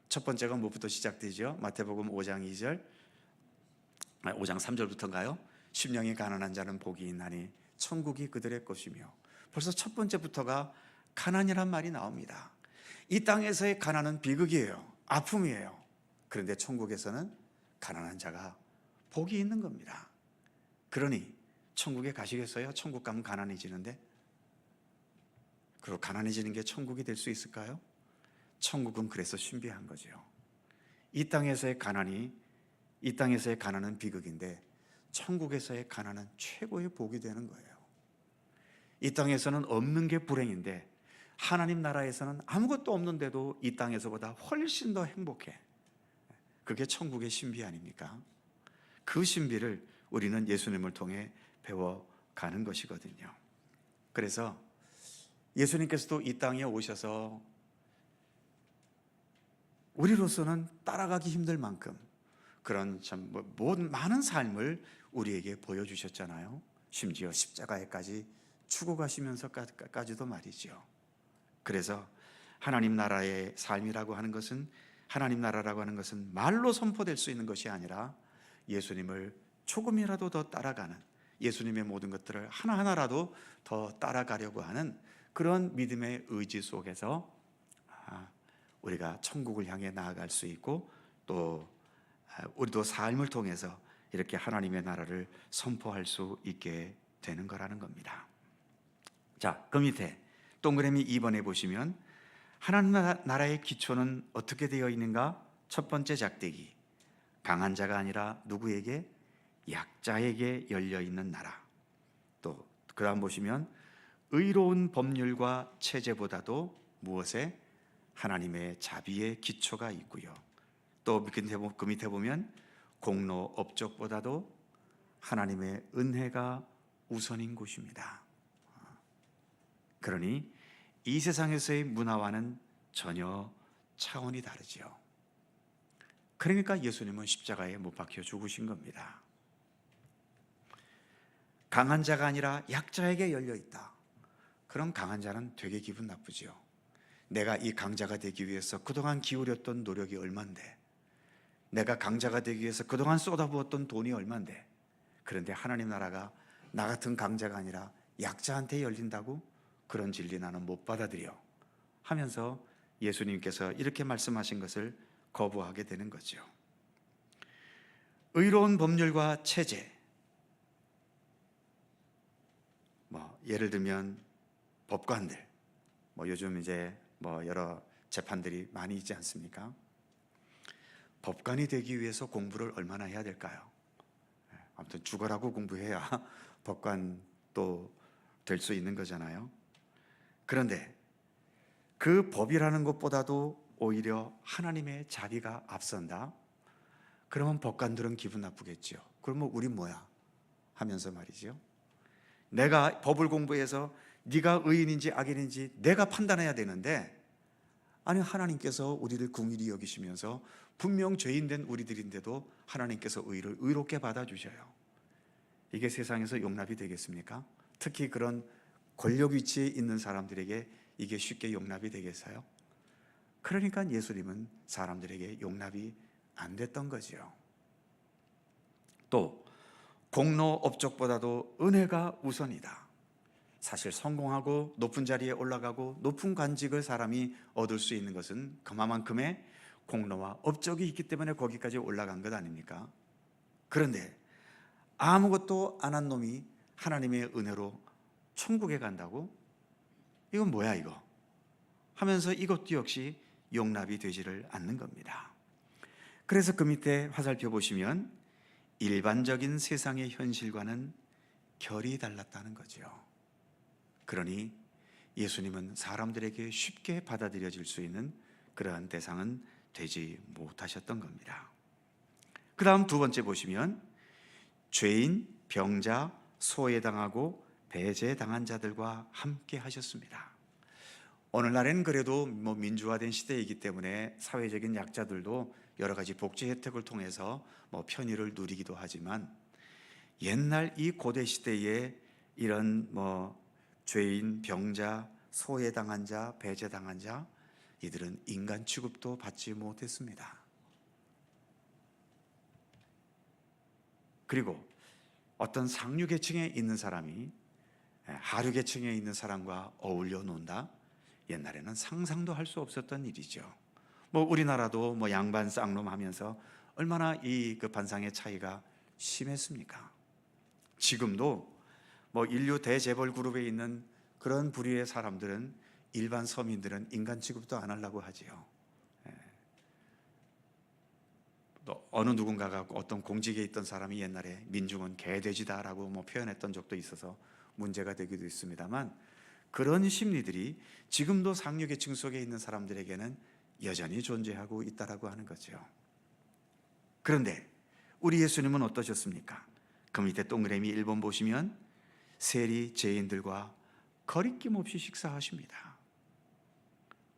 첫 번째가 무엇부터 시작되죠? 마태복음 5장 3절부터인가요? 심령이 가난한 자는 복이 있나니 천국이 그들의 것이며 벌써 첫 번째부터가 가난이란 말이 나옵니다. 이 땅에서의 가난은 비극이에요. 아픔이에요. 그런데 천국에서는 가난한 자가 복이 있는 겁니다. 그러니 천국에 가시겠어요? 천국 가면 가난해지는데. 그리고 가난해지는 게 천국이 될 수 있을까요? 천국은 그래서 신비한 거죠. 이 땅에서의 가난은 비극인데 천국에서의 가난은 최고의 복이 되는 거예요. 이 땅에서는 없는 게 불행인데 하나님 나라에서는 아무것도 없는데도 이 땅에서보다 훨씬 더 행복해. 그게 천국의 신비 아닙니까? 그 신비를 우리는 예수님을 통해 배워가는 것이거든요. 그래서 예수님께서도 이 땅에 오셔서 우리로서는 따라가기 힘들 만큼 그런 참 많은 삶을 우리에게 보여주셨잖아요. 심지어 십자가에까지 추고 가시면서까지도 말이죠. 그래서 하나님 나라의 삶이라고 하는 것은, 하나님 나라라고 하는 것은 말로 선포될 수 있는 것이 아니라 예수님을 조금이라도 더 따라가는, 예수님의 모든 것들을 하나하나라도 더 따라가려고 하는 그런 믿음의 의지 속에서 우리가 천국을 향해 나아갈 수 있고, 또 우리도 삶을 통해서 이렇게 하나님의 나라를 선포할 수 있게 되는 거라는 겁니다. 자, 그 밑에 동그라미 2번에 보시면 하나님 나라의 기초는 어떻게 되어 있는가? 첫 번째 작대기, 강한 자가 아니라 누구에게? 약자에게 열려 있는 나라. 또 그 다음 보시면 의로운 법률과 체제보다도 무엇에? 하나님의 자비의 기초가 있고요. 또 그 밑에 보면 공로 업적보다도 하나님의 은혜가 우선인 곳입니다. 그러니 이 세상에서의 문화와는 전혀 차원이 다르죠. 그러니까 예수님은 십자가에 못 박혀 죽으신 겁니다. 강한 자가 아니라 약자에게 열려 있다. 그럼 강한 자는 되게 기분 나쁘죠. 내가 이 강자가 되기 위해서 그동안 기울였던 노력이 얼만데, 내가 강자가 되기 위해서 그동안 쏟아부었던 돈이 얼만데, 그런데 하나님 나라가 나 같은 강자가 아니라 약자한테 열린다고? 그런 진리 나는 못 받아들여 하면서 예수님께서 이렇게 말씀하신 것을 거부하게 되는 거죠. 의로운 법률과 체제, 예를 들면 법관들, 요즘 이제 여러 재판들이 많이 있지 않습니까? 법관이 되기 위해서 공부를 얼마나 해야 될까요? 아무튼 죽어라고 공부해야 법관도 될 수 있는 거잖아요. 그런데 그 법이라는 것보다도 오히려 하나님의 자비가 앞선다? 그러면 법관들은 기분 나쁘겠죠. 그러면 우린 뭐야? 하면서 말이죠. 내가 법을 공부해서 네가 의인인지 악인인지 내가 판단해야 되는데, 아니 하나님께서 우리를 긍휼히 여기시면서 분명 죄인된 우리들인데도 하나님께서 의를 의롭게 받아주셔요. 이게 세상에서 용납이 되겠습니까? 특히 그런 권력 위치에 있는 사람들에게 이게 쉽게 용납이 되겠어요? 그러니까 예수님은 사람들에게 용납이 안 됐던 거죠. 또 공로 업적보다도 은혜가 우선이다. 사실 성공하고 높은 자리에 올라가고 높은 관직을 사람이 얻을 수 있는 것은 그만큼의 공로와 업적이 있기 때문에 거기까지 올라간 것 아닙니까? 그런데 아무것도 안 한 놈이 하나님의 은혜로 천국에 간다고? 이건 뭐야 이거? 하면서 이것도 역시 용납이 되지를 않는 겁니다. 그래서 그 밑에 화살표 보시면 일반적인 세상의 현실과는 결이 달랐다는 거죠. 그러니 예수님은 사람들에게 쉽게 받아들여질 수 있는 그러한 대상은 되지 못하셨던 겁니다. 그 다음 두 번째 보시면 죄인, 병자, 소외당하고 배제당한 자들과 함께 하셨습니다. 오늘날엔 그래도 민주화된 시대이기 때문에 사회적인 약자들도 여러 가지 복지 혜택을 통해서 편의를 누리기도 하지만, 옛날 이 고대 시대에 이런 죄인, 병자, 소외당한 자, 배제당한 자, 이들은 인간 취급도 받지 못했습니다. 그리고 어떤 상류 계층에 있는 사람이 하류 계층에 있는 사람과 어울려 논다? 옛날에는 상상도 할 수 없었던 일이죠. 우리나라도 양반 쌍놈 하면서 얼마나 그 반상의 차이가 심했습니까? 지금도 뭐 인류 대재벌 그룹에 있는 그런 부류의 사람들은 일반 서민들은 인간 취급도 안 하려고 하지요. 또 어느 누군가가 어떤 공직에 있던 사람이 옛날에 민중은 개돼지다라고 뭐 표현했던 적도 있어서 문제가 되기도 있습니다만, 그런 심리들이 지금도 상류계층 속에 있는 사람들에게는 여전히 존재하고 있다라고 하는 거죠. 그런데 우리 예수님은 어떠셨습니까? 그 밑에 동그라미 1번 보시면 세리 죄인들과 거리낌 없이 식사하십니다.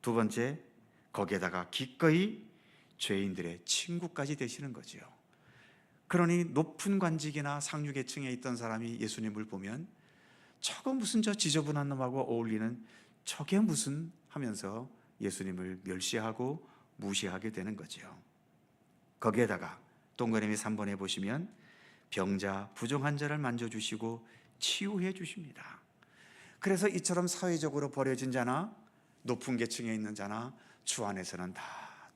두 번째, 거기에다가 기꺼이 죄인들의 친구까지 되시는 거죠. 그러니 높은 관직이나 상류계층에 있던 사람이 예수님을 보면 저거 무슨 저 지저분한 놈하고 어울리는 저게 무슨 하면서 예수님을 멸시하고 무시하게 되는 거죠. 거기에다가 동그라미 3번에 보시면 병자, 부정한 자를 만져주시고 치유해 주십니다. 그래서 이처럼 사회적으로 버려진 자나 높은 계층에 있는 자나 주 안에서는 다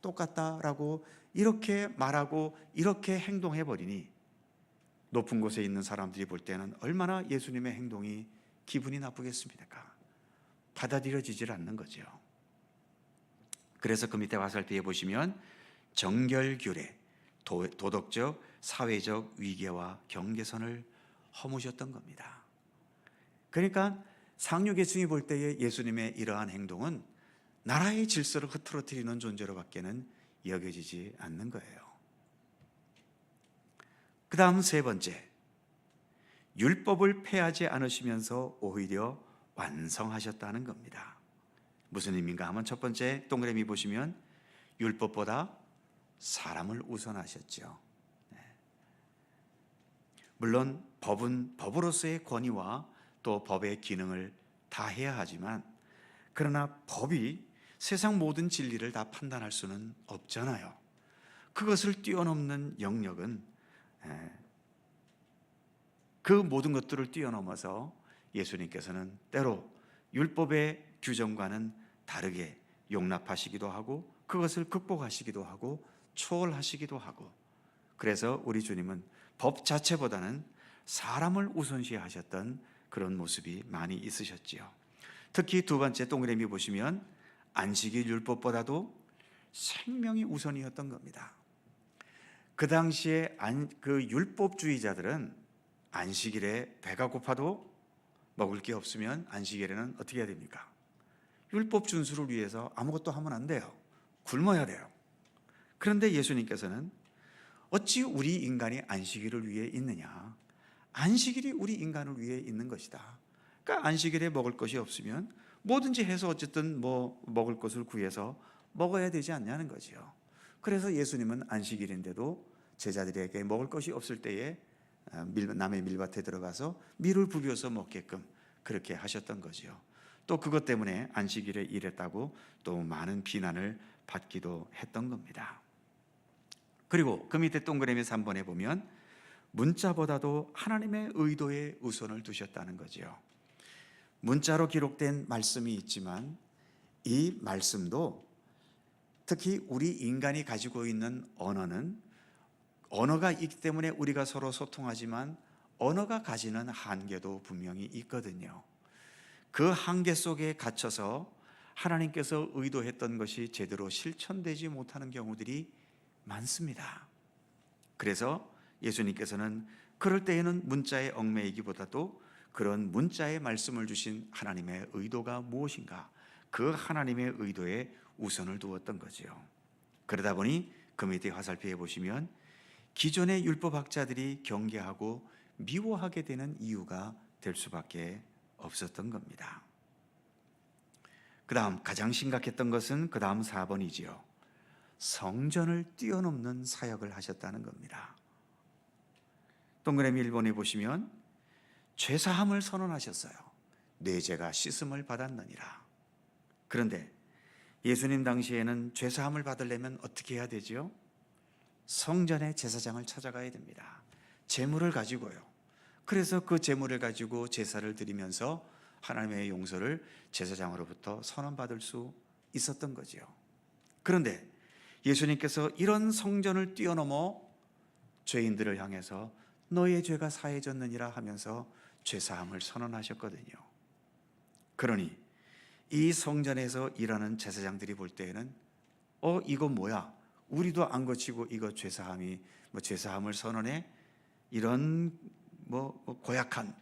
똑같다라고 이렇게 말하고 이렇게 행동해 버리니 높은 곳에 있는 사람들이 볼 때는 얼마나 예수님의 행동이 기분이 나쁘겠습니까? 받아들여지질 않는 거죠. 그래서 그 밑에 화살표에 보시면 정결규례, 도덕적, 사회적 위계와 경계선을 허무셨던 겁니다. 그러니까 상류계층이 볼 때의 예수님의 이러한 행동은 나라의 질서를 흐트러뜨리는 존재로밖에는 여겨지지 않는 거예요. 그 다음 세 번째, 율법을 폐하지 않으시면서 오히려 완성하셨다는 겁니다. 무슨 의미인가 하면 첫 번째 동그라미 보시면 율법보다 사람을 우선하셨죠. 물론 법은 법으로서의 권위와 또 법의 기능을 다 해야 하지만, 그러나 법이 세상 모든 진리를 다 판단할 수는 없잖아요. 그것을 뛰어넘는 영역은 그 모든 것들을 뛰어넘어서 예수님께서는 때로 율법의 규정과는 다르게 용납하시기도 하고 그것을 극복하시기도 하고 초월하시기도 하고, 그래서 우리 주님은 법 자체보다는 사람을 우선시하셨던 그런 모습이 많이 있으셨지요. 특히 두 번째 동그라미 보시면 안식일 율법보다도 생명이 우선이었던 겁니다. 그 당시에 그 율법주의자들은 안식일에 배가 고파도 먹을 게 없으면 안식일에는 어떻게 해야 됩니까? 율법 준수를 위해서 아무것도 하면 안 돼요. 굶어야 돼요. 그런데 예수님께서는 어찌 우리 인간이 안식일을 위해 있느냐? 안식일이 우리 인간을 위해 있는 것이다. 그러니까 안식일에 먹을 것이 없으면 뭐든지 해서 어쨌든 뭐 먹을 것을 구해서 먹어야 되지 않냐는 거지요. 그래서 예수님은 안식일인데도 제자들에게 먹을 것이 없을 때에 남의 밀밭에 들어가서 밀을 부벼서 먹게끔 그렇게 하셨던 거지요. 또 그것 때문에 안식일에 일했다고 또 많은 비난을 받기도 했던 겁니다. 그리고 그 밑에 동그라미 3번에 보면 문자보다도 하나님의 의도에 우선을 두셨다는 거지요. 문자로 기록된 말씀이 있지만 이 말씀도 특히 우리 인간이 가지고 있는 언어가 있기 때문에 우리가 서로 소통하지만 언어가 가지는 한계도 분명히 있거든요. 그 한계 속에 갇혀서 하나님께서 의도했던 것이 제대로 실천되지 못하는 경우들이 많습니다. 그래서 예수님께서는 그럴 때에는 문자에 얽매이기보다도 그런 문자의 말씀을 주신 하나님의 의도가 무엇인가, 그 하나님의 의도에 우선을 두었던 거지요. 그러다 보니 그 밑에 화살표에 보시면 기존의 율법학자들이 경계하고 미워하게 되는 이유가 될 수밖에 없었던 겁니다. 그 다음 가장 심각했던 것은 그 다음 4번이지요. 성전을 뛰어넘는 사역을 하셨다는 겁니다. 동그라미 1번에 보시면 죄사함을 선언하셨어요. 내 죄가 씻음을 받았느니라. 그런데 예수님 당시에는 죄사함을 받으려면 어떻게 해야 되지요? 성전의 제사장을 찾아가야 됩니다. 제물을 가지고요. 그래서 그 제물을 가지고 제사를 드리면서 하나님의 용서를 제사장으로부터 선언받을 수 있었던 거지요. 그런데 예수님께서 이런 성전을 뛰어넘어 죄인들을 향해서 너의 죄가 사해졌느니라 하면서 죄사함을 선언하셨거든요. 그러니 이 성전에서 일하는 제사장들이 볼 때에는 이거 뭐야? 우리도 안 거치고 이거 죄사함이 죄사함을 선언해? 이런 고약한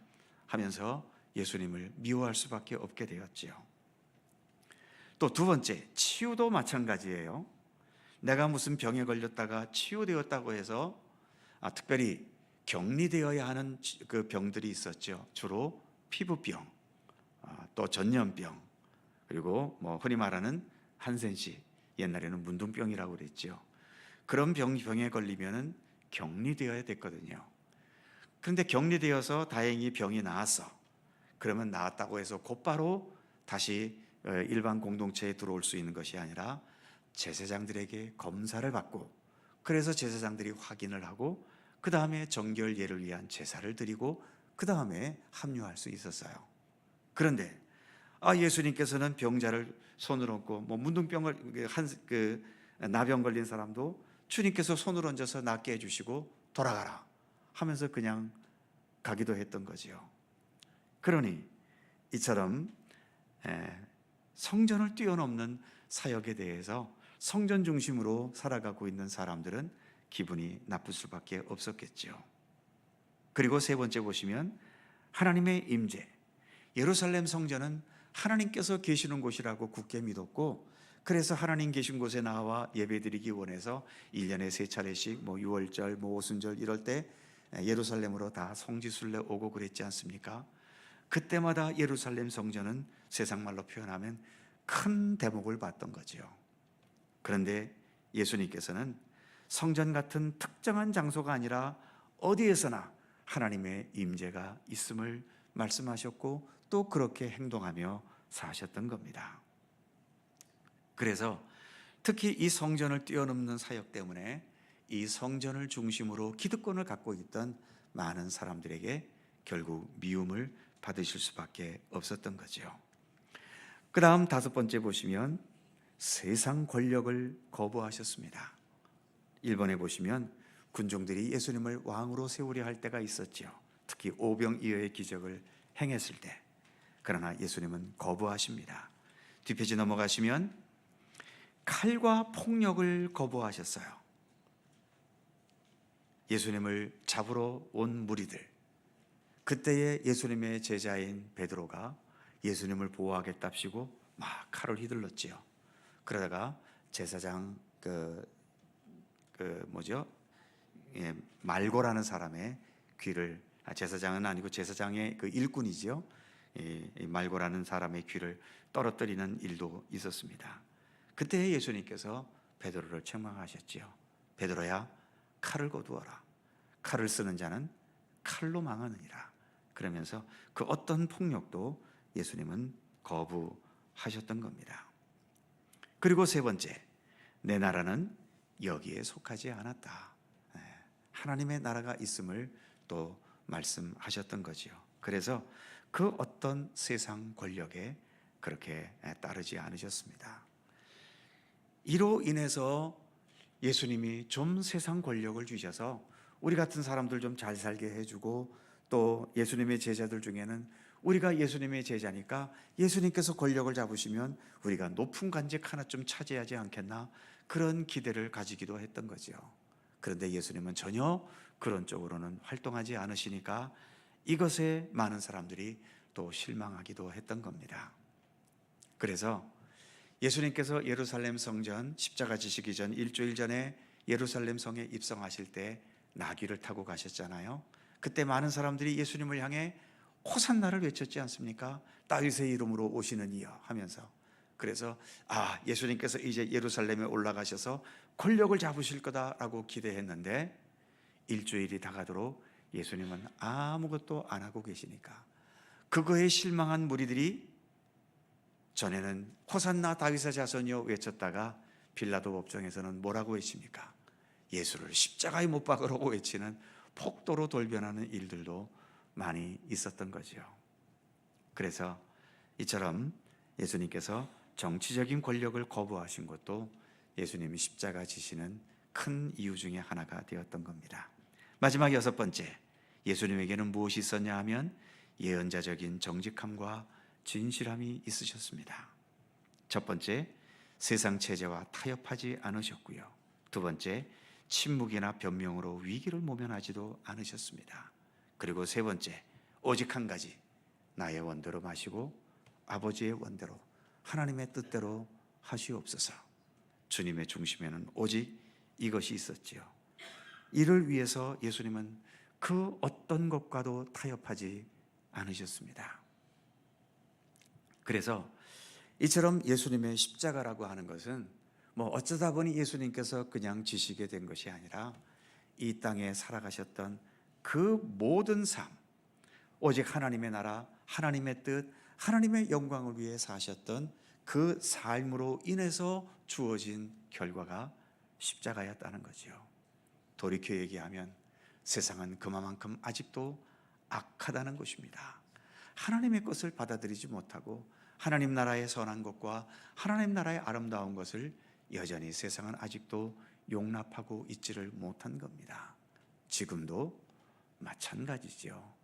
하면서 예수님을 미워할 수밖에 없게 되었지요. 또 두 번째, 치유도 마찬가지예요. 내가 무슨 병에 걸렸다가 치유되었다고 해서 특별히 격리되어야 하는 그 병들이 있었죠. 주로 피부병, 또 전염병, 그리고 흔히 말하는 한센시, 옛날에는 문둥병이라고 그랬죠. 그런 병에 걸리면은 격리되어야 됐거든요. 그런데 격리되어서 다행히 병이 나았어. 그러면 나았다고 해서 곧바로 다시 일반 공동체에 들어올 수 있는 것이 아니라 제사장들에게 검사를 받고, 그래서 제사장들이 확인을 하고 그 다음에 정결예를 위한 제사를 드리고 그 다음에 합류할 수 있었어요. 그런데 예수님께서는 병자를 손을 얹고 문둥병을 나병 걸린 사람도 주님께서 손을 얹어서 낫게 해주시고 돌아가라 하면서 그냥 가기도 했던 거지요. 그러니 이처럼 성전을 뛰어넘는 사역에 대해서 성전 중심으로 살아가고 있는 사람들은 기분이 나쁠 수밖에 없었겠죠. 그리고 세 번째 보시면 하나님의 임재. 예루살렘 성전은 하나님께서 계시는 곳이라고 굳게 믿었고, 그래서 하나님 계신 곳에 나와 예배드리기 원해서 1년에 3차례씩 6월절, 오순절 이럴 때 예루살렘으로 다 성지순례 오고 그랬지 않습니까? 그때마다 예루살렘 성전은 세상 말로 표현하면 큰 대목을 받던 거죠. 그런데 예수님께서는 성전 같은 특정한 장소가 아니라 어디에서나 하나님의 임재가 있음을 말씀하셨고 또 그렇게 행동하며 사셨던 겁니다. 그래서 특히 이 성전을 뛰어넘는 사역 때문에 이 성전을 중심으로 기득권을 갖고 있던 많은 사람들에게 결국 미움을 받으실 수밖에 없었던 거죠. 그 다음 다섯 번째 보시면 세상 권력을 거부하셨습니다. 1번에 보시면 군종들이 예수님을 왕으로 세우려 할 때가 있었죠. 특히 오병이어의 기적을 행했을 때. 그러나 예수님은 거부하십니다. 뒷페이지 넘어가시면 칼과 폭력을 거부하셨어요. 예수님을 잡으러 온 무리들, 그때의 예수님의 제자인 베드로가 예수님을 보호하겠답시고 막 칼을 휘둘렀지요. 그러다가 제사장 말고라는 사람의 귀를, 제사장은 아니고 제사장의 그 일꾼이지요. 말고라는 사람의 귀를 떨어뜨리는 일도 있었습니다. 그때 예수님께서 베드로를 책망하셨지요. 베드로야, 칼을 거두어라. 칼을 쓰는 자는 칼로 망하느니라. 그러면서 그 어떤 폭력도 예수님은 거부하셨던 겁니다. 그리고 세 번째, 내 나라는 여기에 속하지 않았다. 하나님의 나라가 있음을 또 말씀하셨던 거지요. 그래서 그 어떤 세상 권력에 그렇게 따르지 않으셨습니다. 이로 인해서 예수님이 좀 세상 권력을 주셔서 우리 같은 사람들 좀 잘 살게 해주고, 또 예수님의 제자들 중에는 우리가 예수님의 제자니까 예수님께서 권력을 잡으시면 우리가 높은 관직 하나 좀 차지하지 않겠나, 그런 기대를 가지기도 했던 거죠. 그런데 예수님은 전혀 그런 쪽으로는 활동하지 않으시니까 이것에 많은 사람들이 또 실망하기도 했던 겁니다. 그래서 예수님께서 예루살렘 성전 십자가 지시기 전 일주일 전에 예루살렘 성에 입성하실 때 나귀를 타고 가셨잖아요. 그때 많은 사람들이 예수님을 향해 호산나를 외쳤지 않습니까? 다윗의 이름으로 오시는 이여 하면서. 그래서 예수님께서 이제 예루살렘에 올라가셔서 권력을 잡으실 거다라고 기대했는데 일주일이 다가도록 예수님은 아무것도 안 하고 계시니까 그거에 실망한 무리들이 전에는 호산나 다윗의 자손이여 외쳤다가 빌라도 법정에서는 뭐라고 외칩니까? 예수를 십자가에 못 박으라고 외치는 폭도로 돌변하는 일들도 많이 있었던 거죠. 그래서 이처럼 예수님께서 정치적인 권력을 거부하신 것도 예수님이 십자가 지시는 큰 이유 중에 하나가 되었던 겁니다. 마지막 여섯 번째, 예수님에게는 무엇이 있었냐 하면 예언자적인 정직함과 진실함이 있으셨습니다. 첫 번째, 세상 체제와 타협하지 않으셨고요. 두 번째, 침묵이나 변명으로 위기를 모면하지도 않으셨습니다. 그리고 세 번째, 오직 한 가지, 나의 원대로 마시고 아버지의 원대로 하나님의 뜻대로 하시옵소서. 주님의 중심에는 오직 이것이 있었지요. 이를 위해서 예수님은 그 어떤 것과도 타협하지 않으셨습니다. 그래서 이처럼 예수님의 십자가라고 하는 것은 어쩌다 보니 예수님께서 그냥 지시게 된 것이 아니라 이 땅에 살아가셨던 그 모든 삶, 오직 하나님의 나라, 하나님의 뜻, 하나님의 영광을 위해 사셨던 그 삶으로 인해서 주어진 결과가 십자가였다는 거죠. 돌이켜 얘기하면 세상은 그만큼 아직도 악하다는 것입니다. 하나님의 것을 받아들이지 못하고 하나님 나라의 선한 것과 하나님 나라의 아름다운 것을 여전히 세상은 아직도 용납하고 있지를 못한 겁니다. 지금도 마찬가지죠.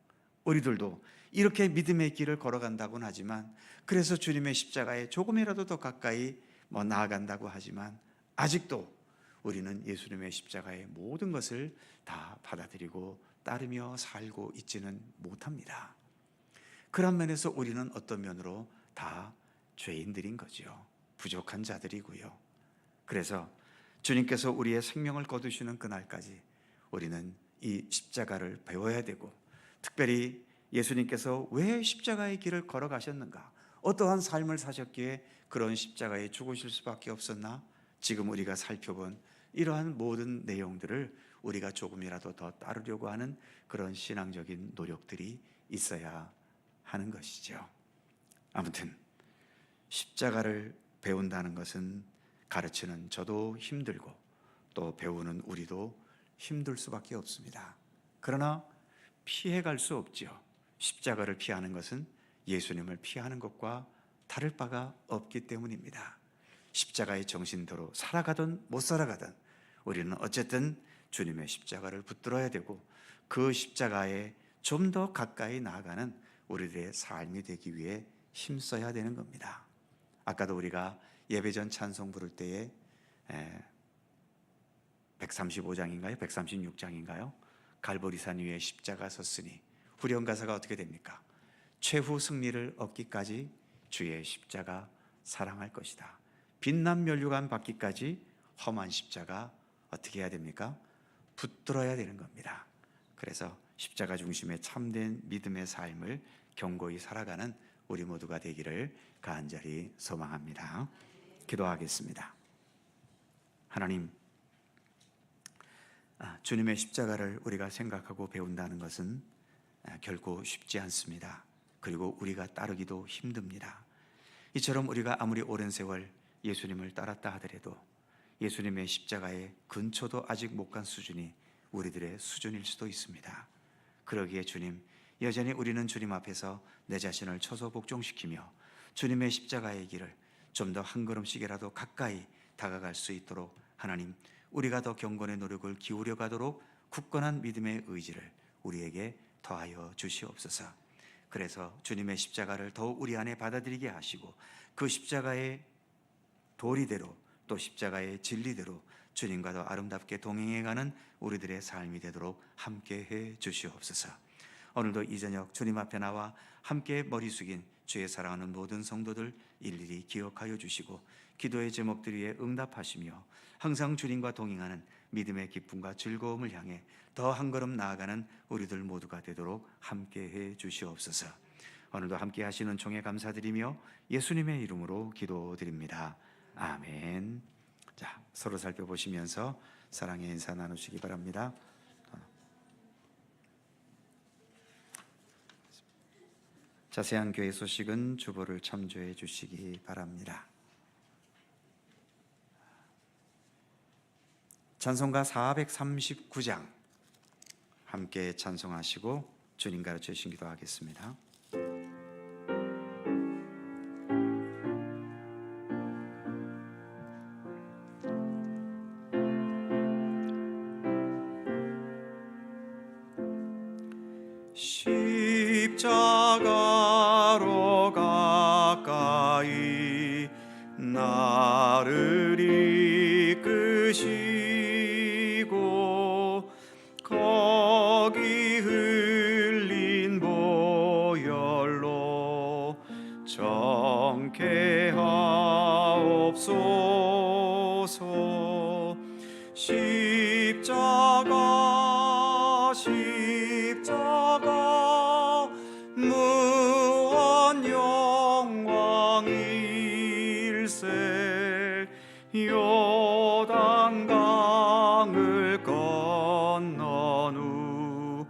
우리들도 이렇게 믿음의 길을 걸어간다고는 하지만, 그래서 주님의 십자가에 조금이라도 더 가까이 나아간다고 하지만, 아직도 우리는 예수님의 십자가의 모든 것을 다 받아들이고 따르며 살고 있지는 못합니다. 그런 면에서 우리는 어떤 면으로 다 죄인들인 거죠. 부족한 자들이고요. 그래서 주님께서 우리의 생명을 거두시는 그날까지 우리는 이 십자가를 배워야 되고, 특별히 예수님께서 왜 십자가의 길을 걸어가셨는가, 어떠한 삶을 사셨기에 그런 십자가에 죽으실 수밖에 없었나, 지금 우리가 살펴본 이러한 모든 내용들을 우리가 조금이라도 더 따르려고 하는 그런 신앙적인 노력들이 있어야 하는 것이죠. 아무튼 십자가를 배운다는 것은 가르치는 저도 힘들고 또 배우는 우리도 힘들 수밖에 없습니다. 그러나 피해갈 수 없죠. 십자가를 피하는 것은 예수님을 피하는 것과 다를 바가 없기 때문입니다. 십자가의 정신대로 살아가든 못 살아가든 우리는 어쨌든 주님의 십자가를 붙들어야 되고, 그 십자가에 좀 더 가까이 나아가는 우리들의 삶이 되기 위해 힘써야 되는 겁니다. 아까도 우리가 예배전 찬송 부를 때에 135장인가요? 136장인가요? 갈보리산 위에 십자가 섰으니 후렴가사가 어떻게 됩니까? 최후 승리를 얻기까지 주의 십자가 사랑할 것이다. 빛난 면류관 받기까지 험한 십자가 어떻게 해야 됩니까? 붙들어야 되는 겁니다. 그래서 십자가 중심의 참된 믿음의 삶을 견고히 살아가는 우리 모두가 되기를 간절히 소망합니다. 기도하겠습니다. 하나님, 주님의 십자가를 우리가 생각하고 배운다는 것은 결코 쉽지 않습니다. 그리고 우리가 따르기도 힘듭니다. 이처럼 우리가 아무리 오랜 세월 예수님을 따랐다 하더라도 예수님의 십자가의 근처도 아직 못 간 수준이 우리들의 수준일 수도 있습니다. 그러기에 주님, 여전히 우리는 주님 앞에서 내 자신을 처소복종시키며 주님의 십자가의 길을 좀 더 한 걸음씩이라도 가까이 다가갈 수 있도록 하나님, 우리가 더 경건의 노력을 기울여 가도록 굳건한 믿음의 의지를 우리에게 더하여 주시옵소서. 그래서 주님의 십자가를 더욱 우리 안에 받아들이게 하시고, 그 십자가의 도리대로 또 십자가의 진리대로 주님과 더 아름답게 동행해가는 우리들의 삶이 되도록 함께해 주시옵소서. 오늘도 이 저녁 주님 앞에 나와 함께 머리 숙인 주의 사랑하는 모든 성도들 일일이 기억하여 주시고, 기도의 제목들 위에 응답하시며 항상 주님과 동행하는 믿음의 기쁨과 즐거움을 향해 더 한 걸음 나아가는 우리들 모두가 되도록 함께해 주시옵소서. 오늘도 함께 하시는 총에 감사드리며 예수님의 이름으로 기도드립니다. 아멘. 자, 서로 살펴보시면서 사랑의 인사 나누시기 바랍니다. 자세한 교회 소식은 주보를 참조해 주시기 바랍니다. 찬송가 439장 함께 찬송하시고 주님 가르쳐 주신 기도하겠습니다. 십자가로 가까이 나를 이끄시고 거기 흘린 보혈로 정케 하옵소서. 십자가 무한 영광일세. 요단강을 건넌 후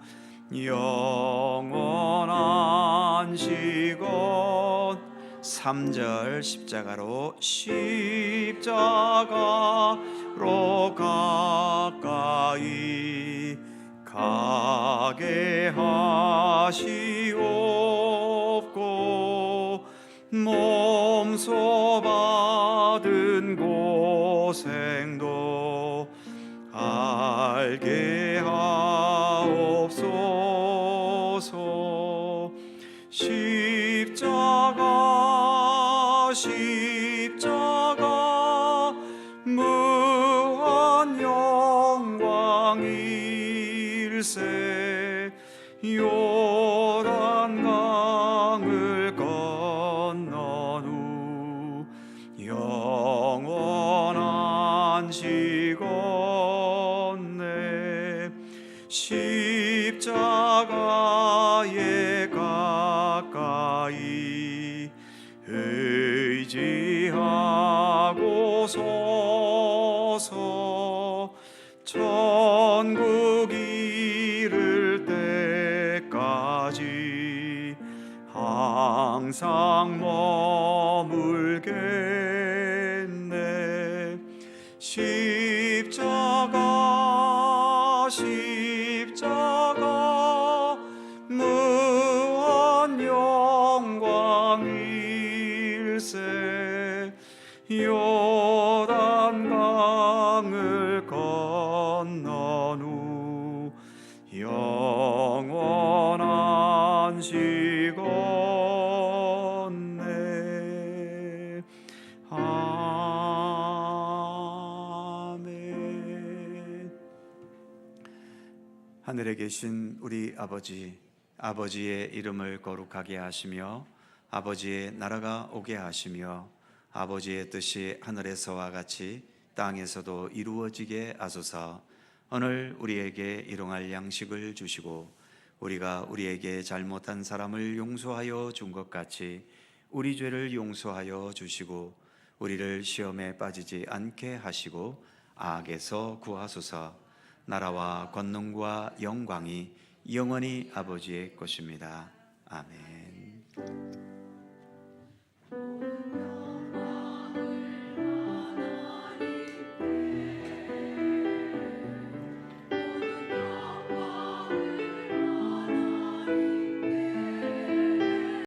영원한 시건. 3절 십자가로 가까이 가게 하시옵고 몸소 받은 고생도 알게 하옵소서. 십자가 무한 영광일세. 요단강을 건넌 후 영원한 시건네. 십자가에 가까이 의지하고 서서 천국 이를 때까지 항상 머물겠네. 십자가 무한 영광일세. 요단강을 건넌 후 영원한 시건네. 아멘. 하늘에 계신 우리 아버지의 이름을 거룩하게 하시며 아버지의 나라가 오게 하시며 아버지의 뜻이 하늘에서와 같이 땅에서도 이루어지게 하소서. 오늘 우리에게 일용할 양식을 주시고 우리가 우리에게 잘못한 사람을 용서하여 준 것 같이 우리 죄를 용서하여 주시고 우리를 시험에 빠지지 않게 하시고 악에서 구하소서. 나라와 권능과 영광이 영원히 아버지의 것입니다. 아멘.